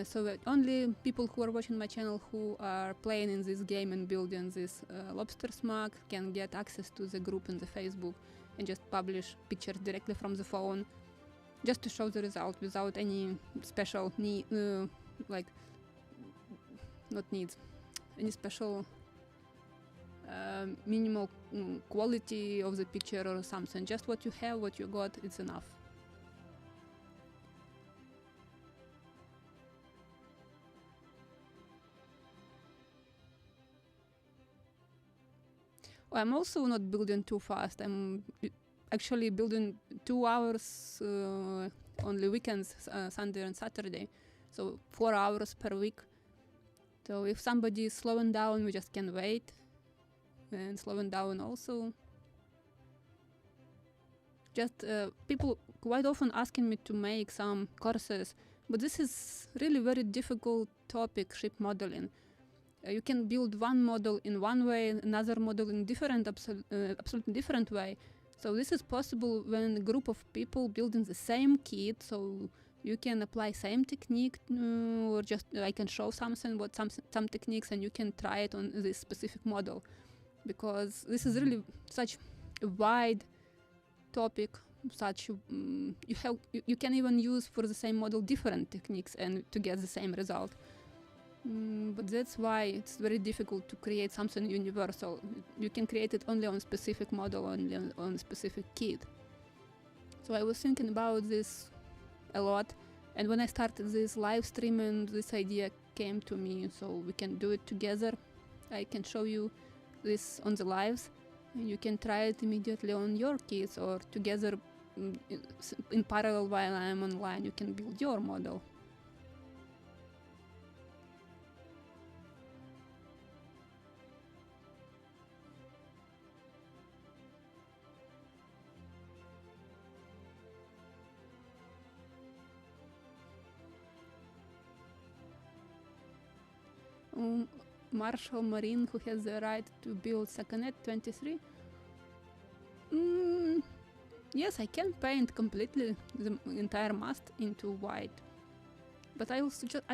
So that only people who are watching my channel who are playing in this game and building this lobster smug can get access to the group in the Facebook and just publish pictures directly from the phone, just to show the result without any special need, like not needs, any special minimal quality of the picture or something. Just what you have, what you got, it's enough. I'm also not building too fast. I'm actually building 2 hours only weekends, Sunday and Saturday, so 4 hours per week. So if somebody is slowing down, we just can wait, and slowing down also. Just people quite often asking me to make some courses, but this is really very difficult topic, ship modeling. You can build one model in one way, another model in absolutely different way. So this is possible when a group of people building the same kit, so you can apply same technique, or just I can show something, some techniques, and you can try it on this specific model, because this is really such a wide topic. Such you can even use for the same model different techniques and to get the same result. But that's why it's very difficult to create something universal. You can create it only on a specific model, only on a specific kit. So I was thinking about this a lot, and when I started this live streaming, this idea came to me, so we can do it together. I can show you this on the lives, and you can try it immediately on your kits, or together in parallel while I am online, you can build your model. Marshall Marine, who has the right to build Sakonnet 23. Yes, I can paint completely the entire mast into white, but I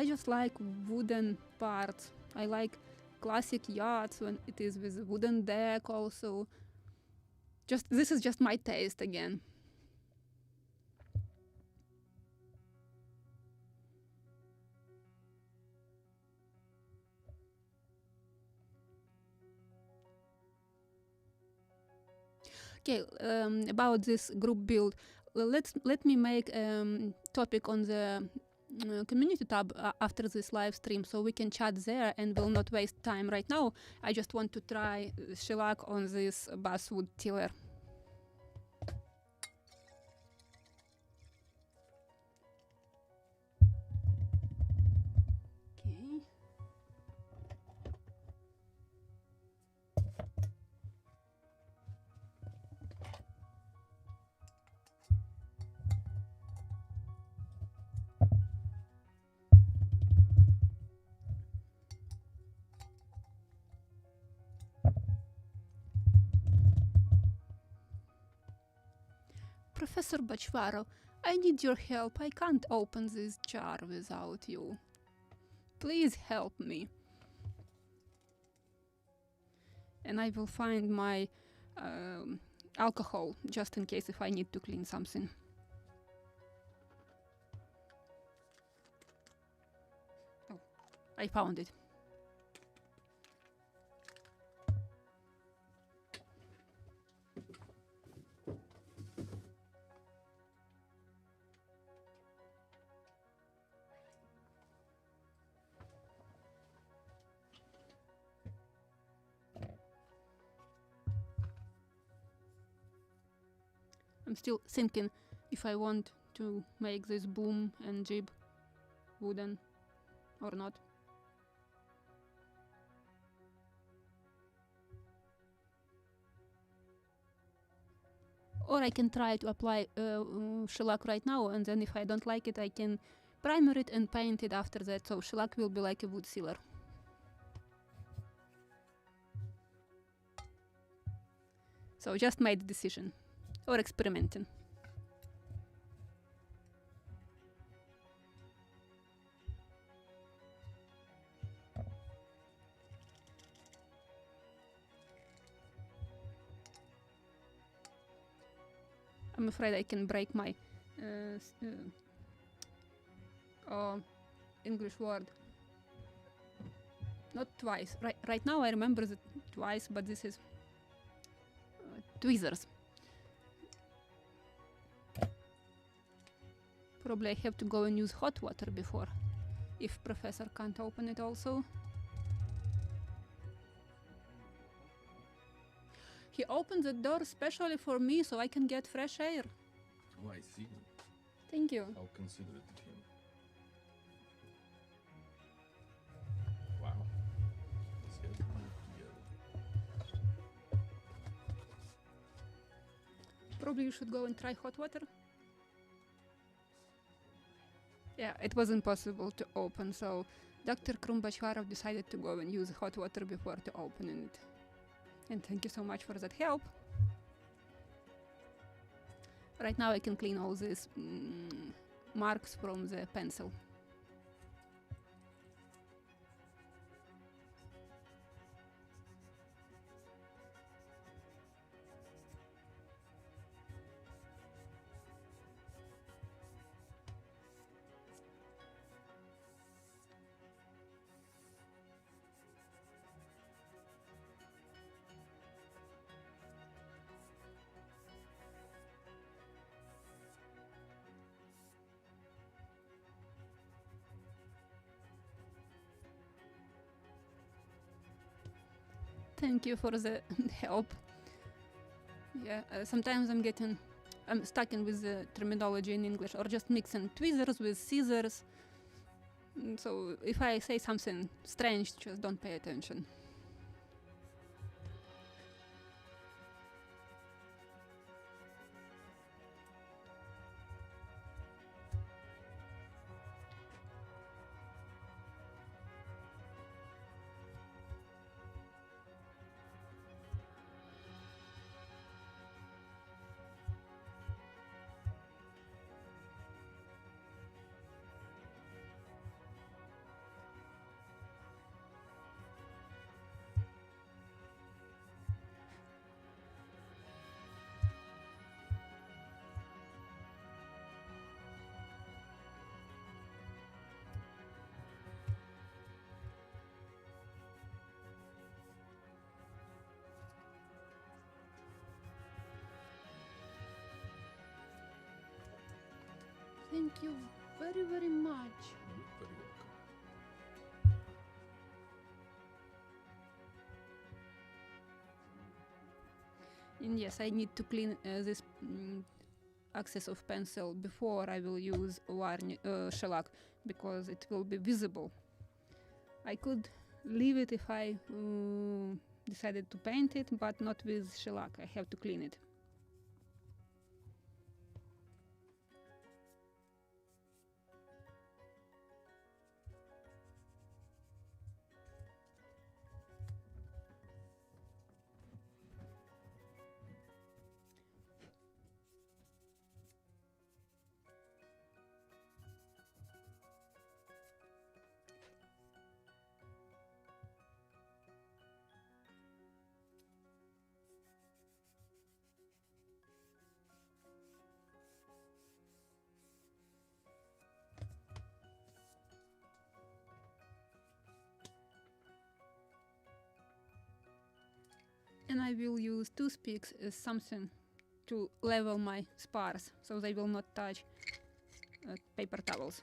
just like wooden parts. I like classic yachts when it is with a wooden deck also. This is just my taste again. Okay, about this group build, let me make topic on the community tab after this live stream, so we can chat there and will not waste time right now. I just want to try shellac on this basswood tiller. Professor Batchvarov, I need your help. I can't open this jar without you. Please help me. And I will find my alcohol, just in case if I need to clean something. Oh, I found it. I'm still thinking if I want to make this boom and jib wooden or not. Or I can try to apply shellac right now, and then if I don't like it, I can primer it and paint it after that, so shellac will be like a wood sealer. So just made the decision, or experimenting. I'm afraid I can break my English word. Not twice. Right now I remember it twice, but this is tweezers. Probably I have to go and use hot water before, if Professor can't open it also. He opened the door specially for me so I can get fresh air. Oh, I see. Thank you. How considerate of him. Wow. Let's get it together. Probably you should go and try hot water. Yeah, it was impossible to open, so Dr. Batchvarov decided to go and use hot water before to opening it. And thank you so much for that help. Right now I can clean all these marks from the pencil. Thank you for the help. Yeah, sometimes I'm stuck in with the terminology in English, or just mixing tweezers with scissors. So if I say something strange, just don't pay attention. Thank you very, very much. You're very welcome. And yes, I need to clean this axis of pencil before I will use shellac, because it will be visible. I could leave it if I decided to paint it, but not with shellac. I have to clean it. And I will use toothpicks as something to level my spars, so they will not touch paper towels.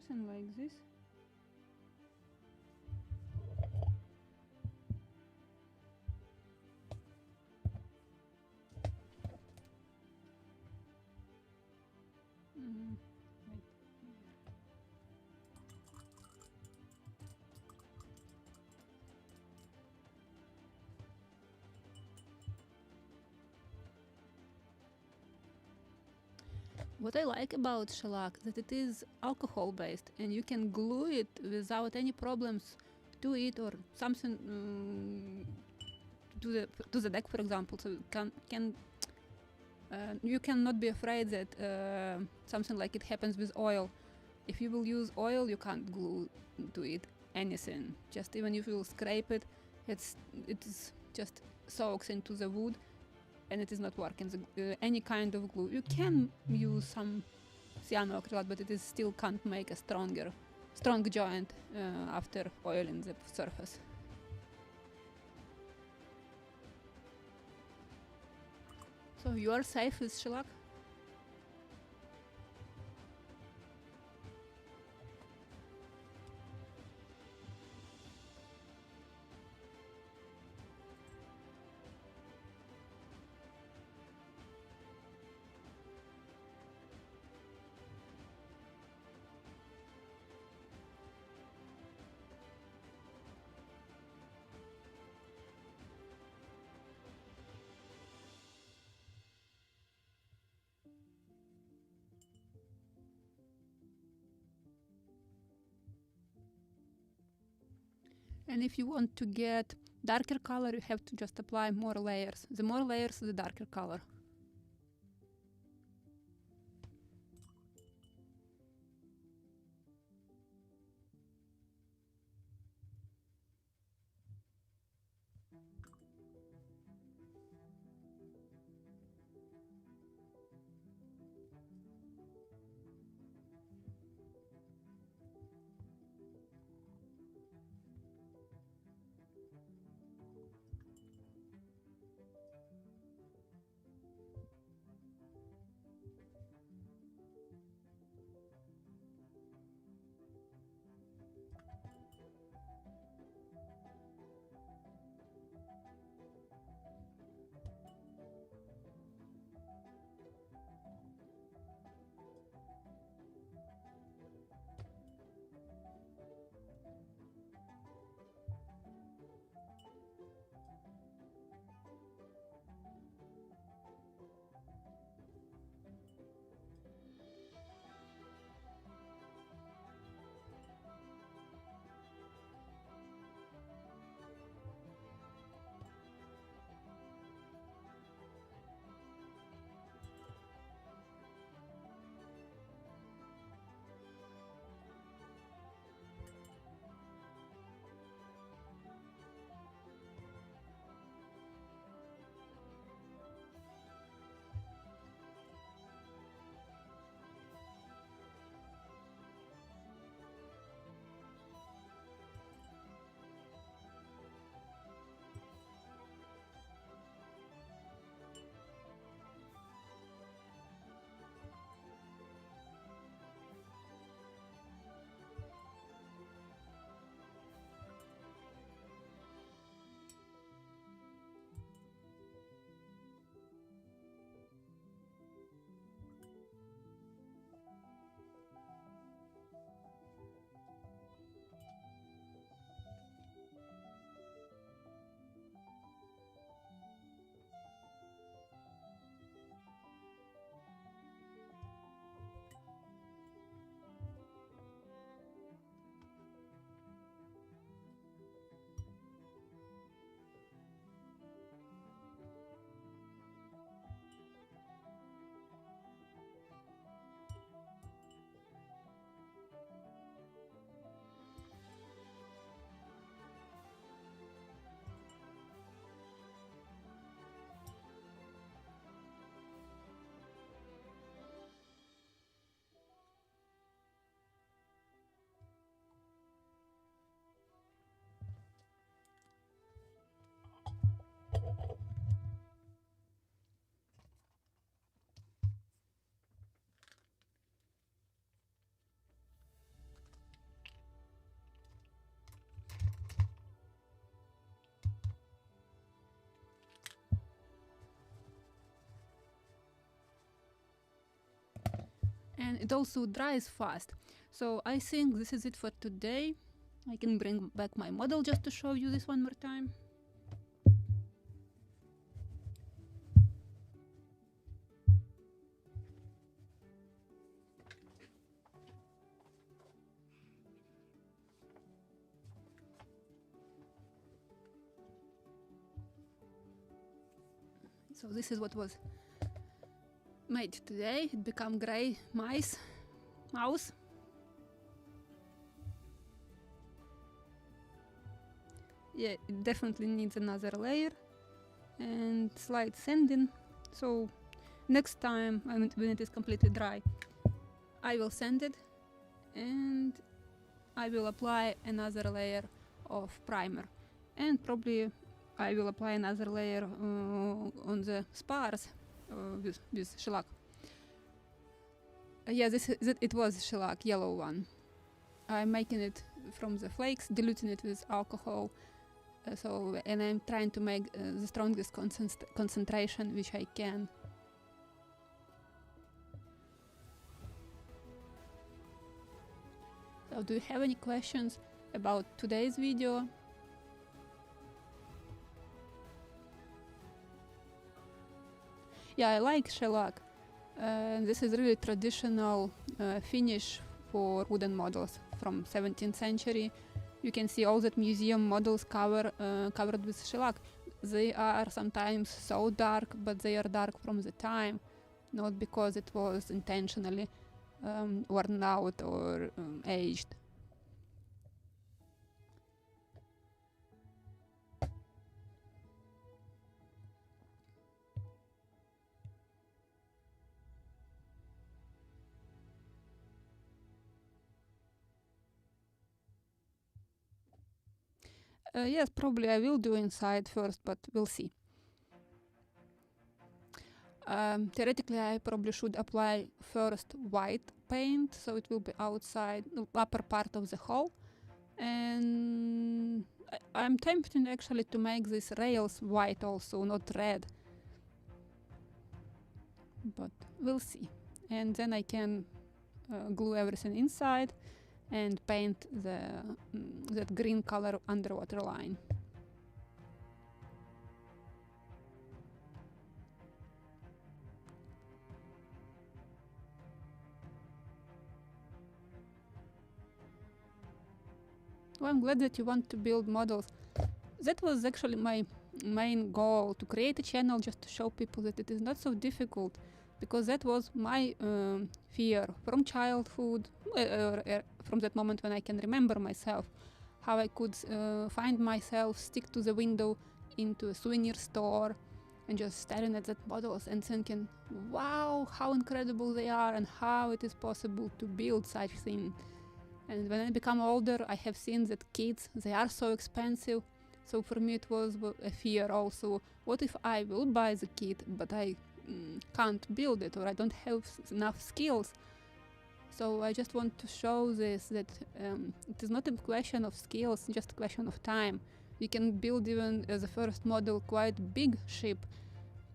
something like this. Right here. What I like about shellac that it is alcohol based and you can glue it without any problems to it or something to the deck, for example. So you cannot be afraid that something like it happens with oil. If you will use oil, you can't glue to it anything. Just even if you will scrape it, it is just soaks into the wood. And it is not working. Any kind of glue. You can use some cyanoacrylate, but it is still can't make a strong joint after oiling the surface. So you are safe with shellac? And if you want to get darker color, you have to just apply more layers. The more layers, the darker color. and it also dries fast. So I think this is it for today. I can bring back my model just to show you this one more time. So this is what was made today. It became gray mouse. Yeah, it definitely needs another layer and slight sanding. So next time when it is completely dry, I will sand it and I will apply another layer of primer, and probably I will apply another layer on the spars with shellac. Yeah, it was shellac, yellow one. I'm making it from the flakes, diluting it with alcohol. And I'm trying to make the strongest concentration which I can. So do you have any questions about today's video? Yeah, I like shellac. This is really traditional finish for wooden models from 17th century. You can see all that museum models covered with shellac. They are sometimes so dark, but they are dark from the time, not because it was intentionally worn out or aged. Yes, probably I will do inside first, but we'll see. Theoretically, I probably should apply first white paint, so it will be outside the upper part of the hole. And I'm tempted actually to make these rails white also, not red. But we'll see. And then I can glue everything inside and paint that green color underwater line. Well, I'm glad that you want to build models. That was actually my main goal, to create a channel just to show people that it is not so difficult, because that was my fear from childhood, from that moment when I can remember myself, how I could find myself stick to the window into a souvenir store and just staring at that models and thinking, wow, how incredible they are and how it is possible to build such thing. And when I become older, I have seen that kits, they are so expensive. So for me it was a fear also. What if I will buy the kit, but I can't build it, or I don't have enough skills? So I just want to show this, that it is not a question of skills, just a question of time. You can build even as a first model quite big ship.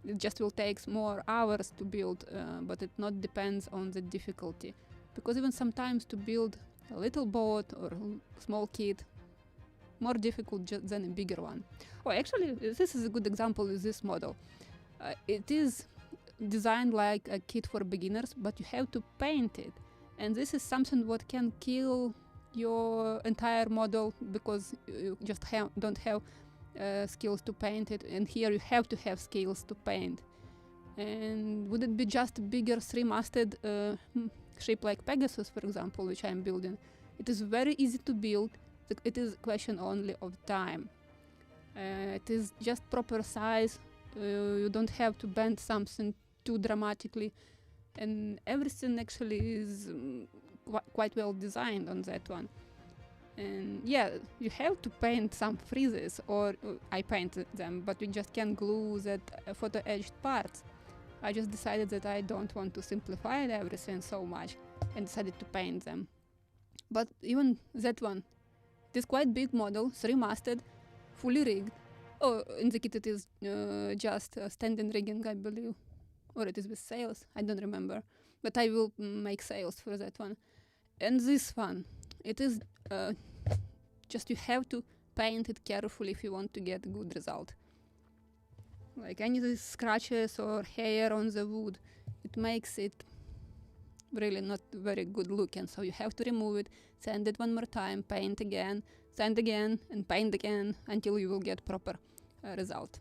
It just will take more hours to build, but it not depends on the difficulty. Because even sometimes to build a little boat or small kit, more difficult than a bigger one. Oh, actually, this is a good example with this model. It is designed like a kit for beginners, but you have to paint it. And this is something what can kill your entire model, because you just don't have skills to paint it. And here you have to have skills to paint. And would it be just a bigger three-masted ship like Pegasus, for example, which I'm building? It is very easy to build. It is a question only of time. It is just proper size. You don't have to bend something too dramatically, and everything actually is quite well designed on that one. And yeah, you have to paint some friezes, or I painted them, but you just can't glue that photo etched parts. I just decided that I don't want to simplify everything so much and decided to paint them. But even that one, it is quite big model, three-masted, fully rigged. Oh, in the kit it is just standing rigging, I believe. Or it is with sails, I don't remember. but I will make sales for that one. And this one, it is just you have to paint it carefully if you want to get a good result. Like any scratches or hair on the wood, it makes it really not very good looking. So you have to remove it, sand it one more time, paint again, sand again, and paint again until you will get proper result.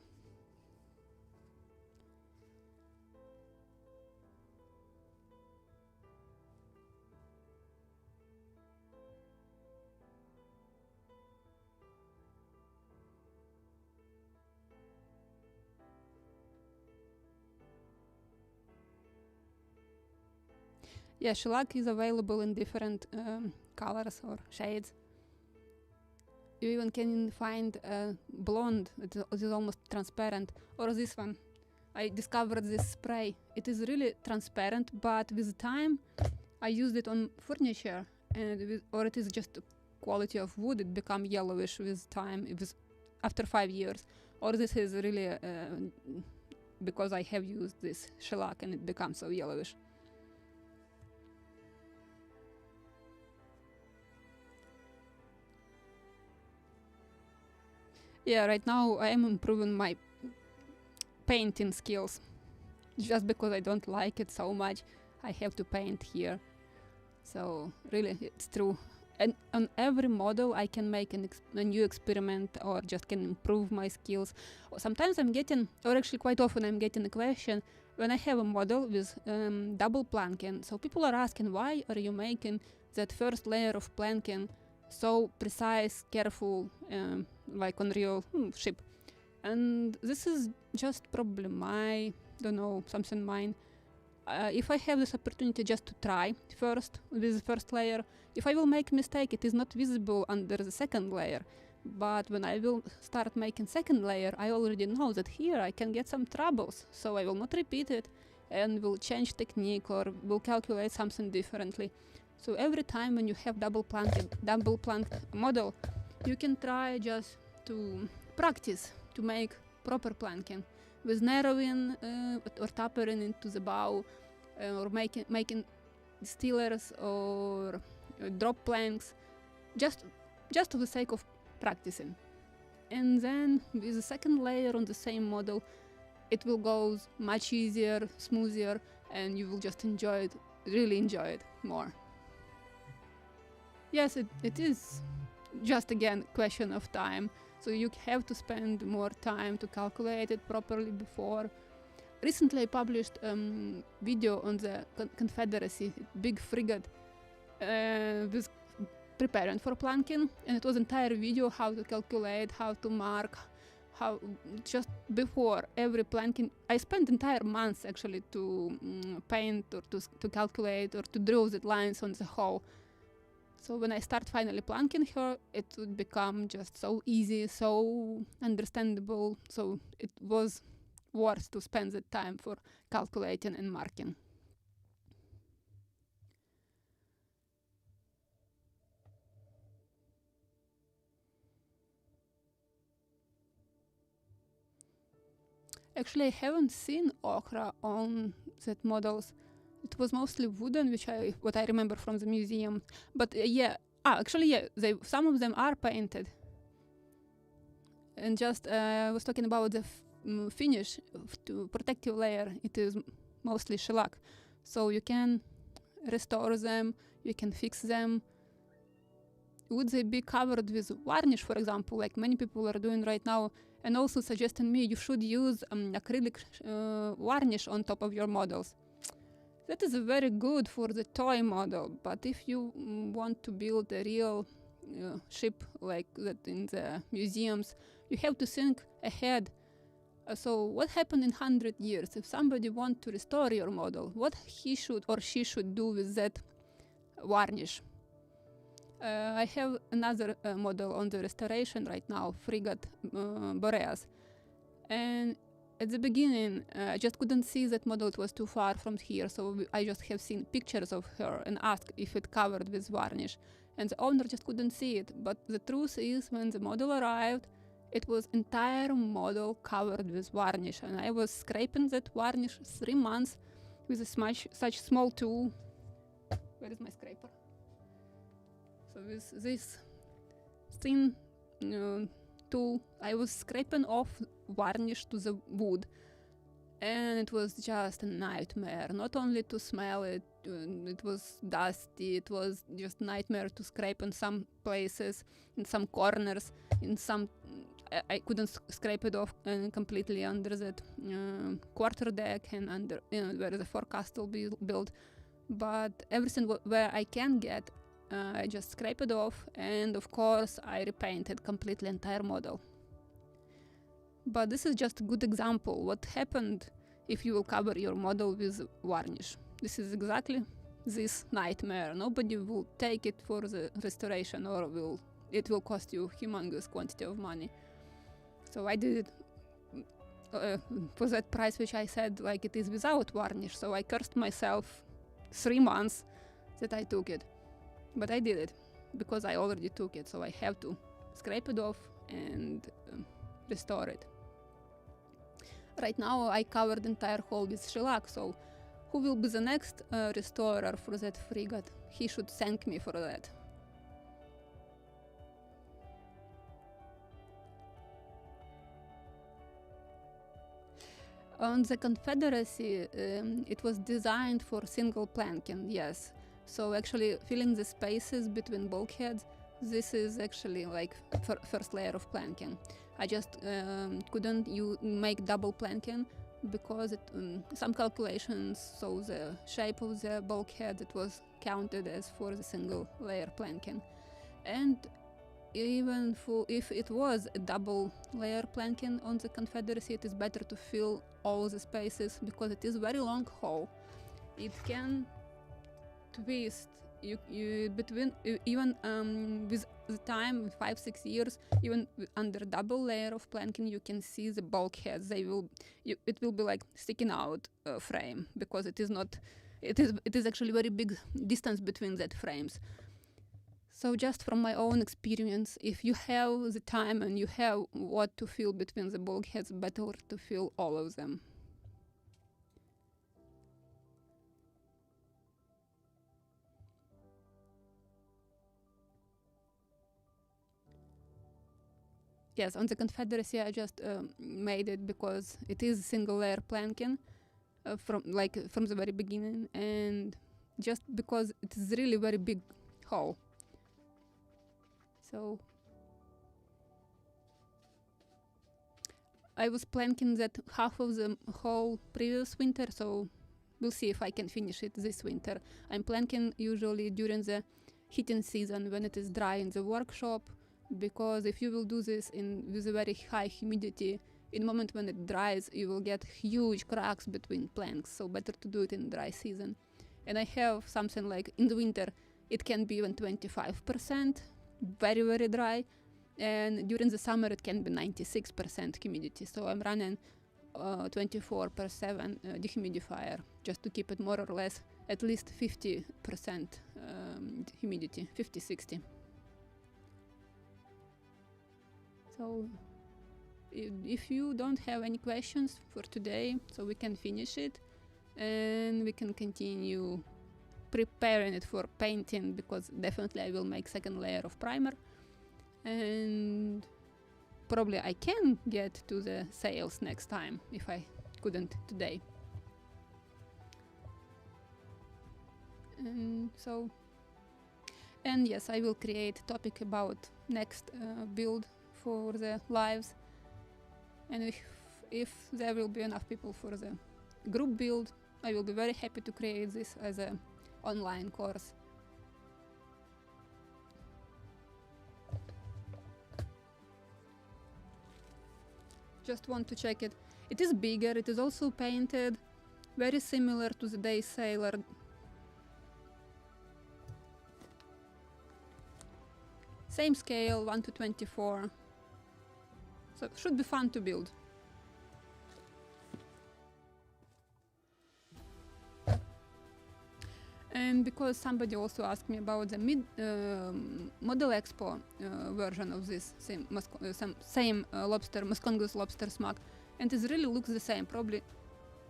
Yeah, shellac is available in different colors or shades. You even can find blonde, it is almost transparent, or this one. I discovered this spray. It is really transparent, but with time I used it on furniture, and or it is just quality of wood, it become yellowish with time, after 5 years. Or this is really because I have used this shellac and it becomes so yellowish. Yeah, right now I am improving my painting skills. Just because I don't like it so much, I have to paint here. So really, it's true. And on every model I can make a new experiment or just can improve my skills. Or sometimes I'm getting, or actually quite often I'm getting a question when I have a model with double planking. So people are asking, why are you making that first layer of planking so precise, careful, like on real ship? And this is just probably my, don't know, something mine. If I have this opportunity just to try first with the first layer, if I will make mistake, it is not visible under the second layer. But when I will start making second layer, I already know that here I can get some troubles. So I will not repeat it and will change technique or will calculate something differently. So every time when you have double plank model, you can try just to practice to make proper planking with narrowing or tapering into the bow, or making stealers or drop planks, just for the sake of practicing. And then with the second layer on the same model, it will go much easier, smoother, and you will just really enjoy it more. Yes, it is just again question of time. So you have to spend more time to calculate it properly before. Recently I published video on the Confederacy, big frigate, with preparing for planking, and it was entire video how to calculate, how to mark, how just before every planking. I spent entire months actually to paint or to calculate or to draw the lines on the hull. So when I start finally planking her, it would become just so easy, so understandable. So it was worth to spend the time for calculating and marking. Actually, I haven't seen ochre on that models. It was mostly wooden, what I remember from the museum. But some of them are painted. And just I was talking about the finish to protective layer. It is mostly shellac, so you can restore them, you can fix them. Would they be covered with varnish, for example, like many people are doing right now, and also suggesting me you should use acrylic varnish on top of your models? That is very good for the toy model, but if you want to build a real ship like that in the museums, you have to think ahead. So what happened in 100 years? If somebody wants to restore your model, what he should or she should do with that varnish? I have another model on the restoration right now, frigate Boreas. And at the beginning, I just couldn't see that model, it was too far from here, so I just have seen pictures of her and asked if it covered with varnish. And the owner just couldn't see it, but the truth is, when the model arrived, it was entire model covered with varnish, and I was scraping that varnish 3 months with such small tool. Where is my scraper? So with this thin tool, I was scraping off varnish to the wood, and it was just a nightmare. Not only to smell it, it was dusty, it was just nightmare to scrape in some places, in some corners, in some I couldn't scrape it off completely under that quarter deck and under where the forecastle built. But everything where I can get, I just scrape it off, and of course I repainted completely entire model. But this is just a good example what happened if you will cover your model with varnish. This is exactly this nightmare. Nobody will take it for the restoration, or it will cost you humongous quantity of money. So I did it for that price which I said like it is without varnish. So I cursed myself 3 months that I took it. But I did it because I already took it, so I have to scrape it off and restore it. Right now I covered the entire hull with shellac, so who will be the next restorer for that frigate? He should thank me for that. On the Confederacy, it was designed for single planking, yes. So actually filling the spaces between bulkheads, this is actually like first layer of planking. I just couldn't make double planking because some calculations, so the shape of the bulkhead, it was counted as for the single layer planking. And even if it was a double layer planking on the Confederacy, it is better to fill all the spaces because it is very long hull. It can twist between even with the time 5-6 years, even under double layer of planking, you can see the bulkheads. It will be like sticking out frame because it is actually very big distance between that frames. So just from my own experience, if you have the time and you have what to fill between the bulkheads, better to fill all of them. Yes, on the Confederacy I just made it because it is single layer planking from the very beginning, and just because it is really very big hull. So I was planking that half of the whole previous winter, so we'll see if I can finish it this winter. I'm planking usually during the heating season when it is dry in the workshop, because if you will do this with a very high humidity, in the moment when it dries, you will get huge cracks between planks, so better to do it in dry season. And I have something like in the winter, it can be even 25%, very, very dry, and during the summer it can be 96% humidity. So I'm running 24/7 dehumidifier just to keep it more or less at least 50% humidity, 50-60. So if you don't have any questions for today, so we can finish it and we can continue preparing it for painting, because definitely I will make second layer of primer, and probably I can get to the sails next time if I couldn't today. And yes, I will create a topic about next build for the lives, and if there will be enough people for the group build, I will be very happy to create this as a online course. Just want to check it. It is bigger, it is also painted, very similar to the DAYSAILER. Same scale, 1:24. So it should be fun to build. And because somebody also asked me about the Model Expo version of this same lobster, Muscongus lobster smack, and it really looks the same. Probably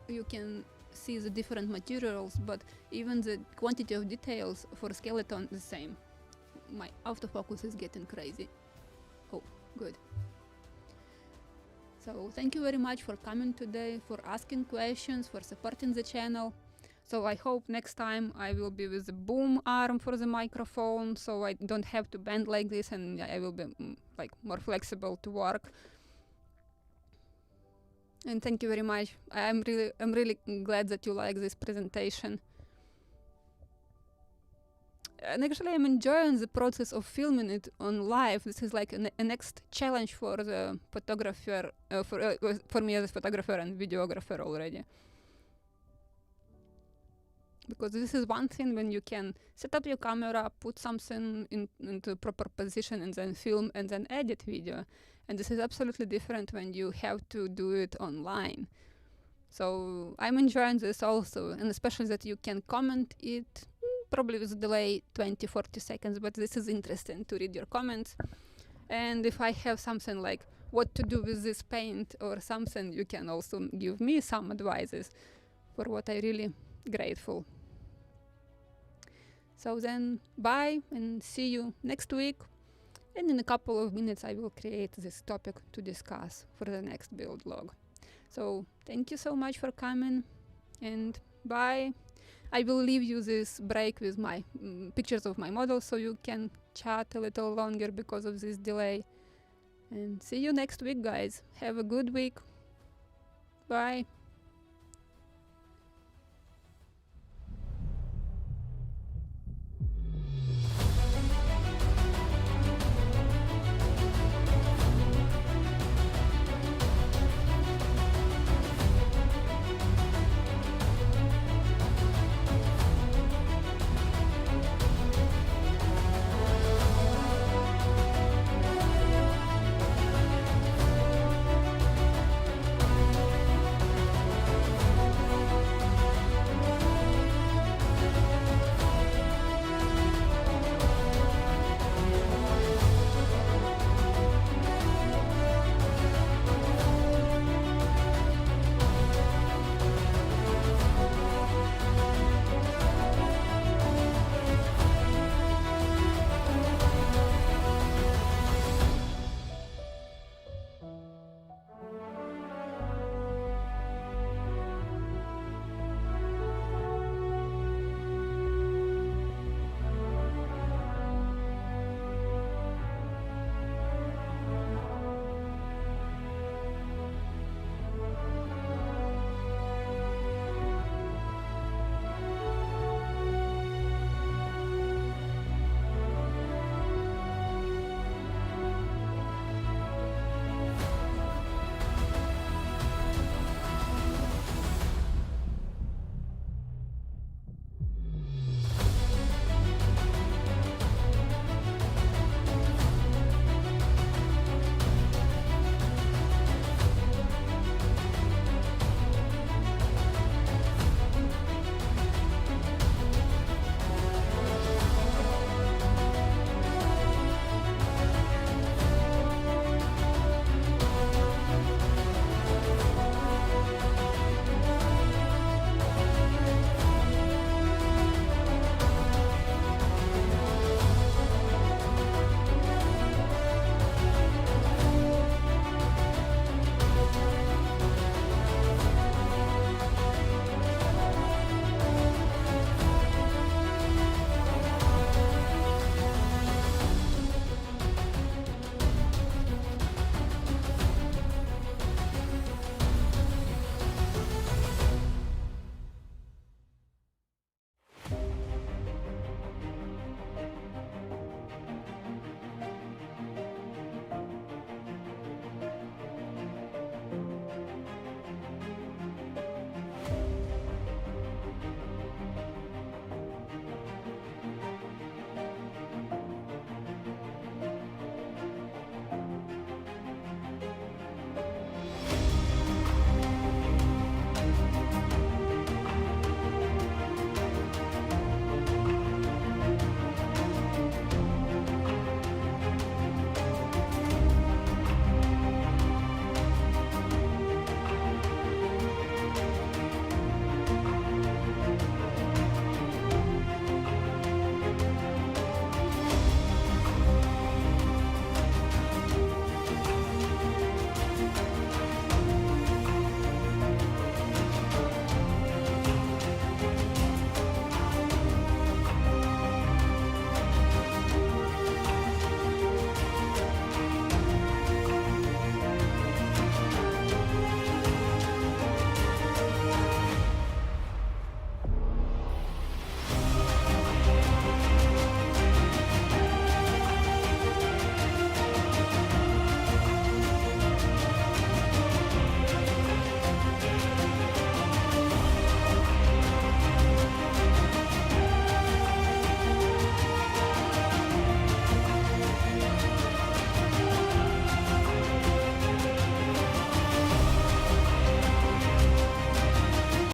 you can see the different materials, but even the quantity of details for skeleton is the same. My autofocus is getting crazy. Oh, good. So thank you very much for coming today, for asking questions, for supporting the channel. So I hope next time I will be with the boom arm for the microphone, so I don't have to bend like this, and I will be like more flexible to work. And thank you very much. I'm really glad that you like this presentation. And actually, I'm enjoying the process of filming it on live. This is like a next challenge for the photographer, for me as a photographer and videographer already. Because this is one thing when you can set up your camera, put something into proper position, and then film and then edit video. And this is absolutely different when you have to do it online. So I'm enjoying this also, and especially that you can comment it, probably with a delay 20-40 seconds, but this is interesting to read your comments. And if I have something like what to do with this paint or something, you can also give me some advices, for what I really grateful. So then, bye, and see you next week. And in a couple of minutes, I will create this topic to discuss for the next build log. So thank you so much for coming, and bye. I will leave you this break with my pictures of my model, so you can chat a little longer because of this delay. And see you next week, guys. Have a good week. Bye.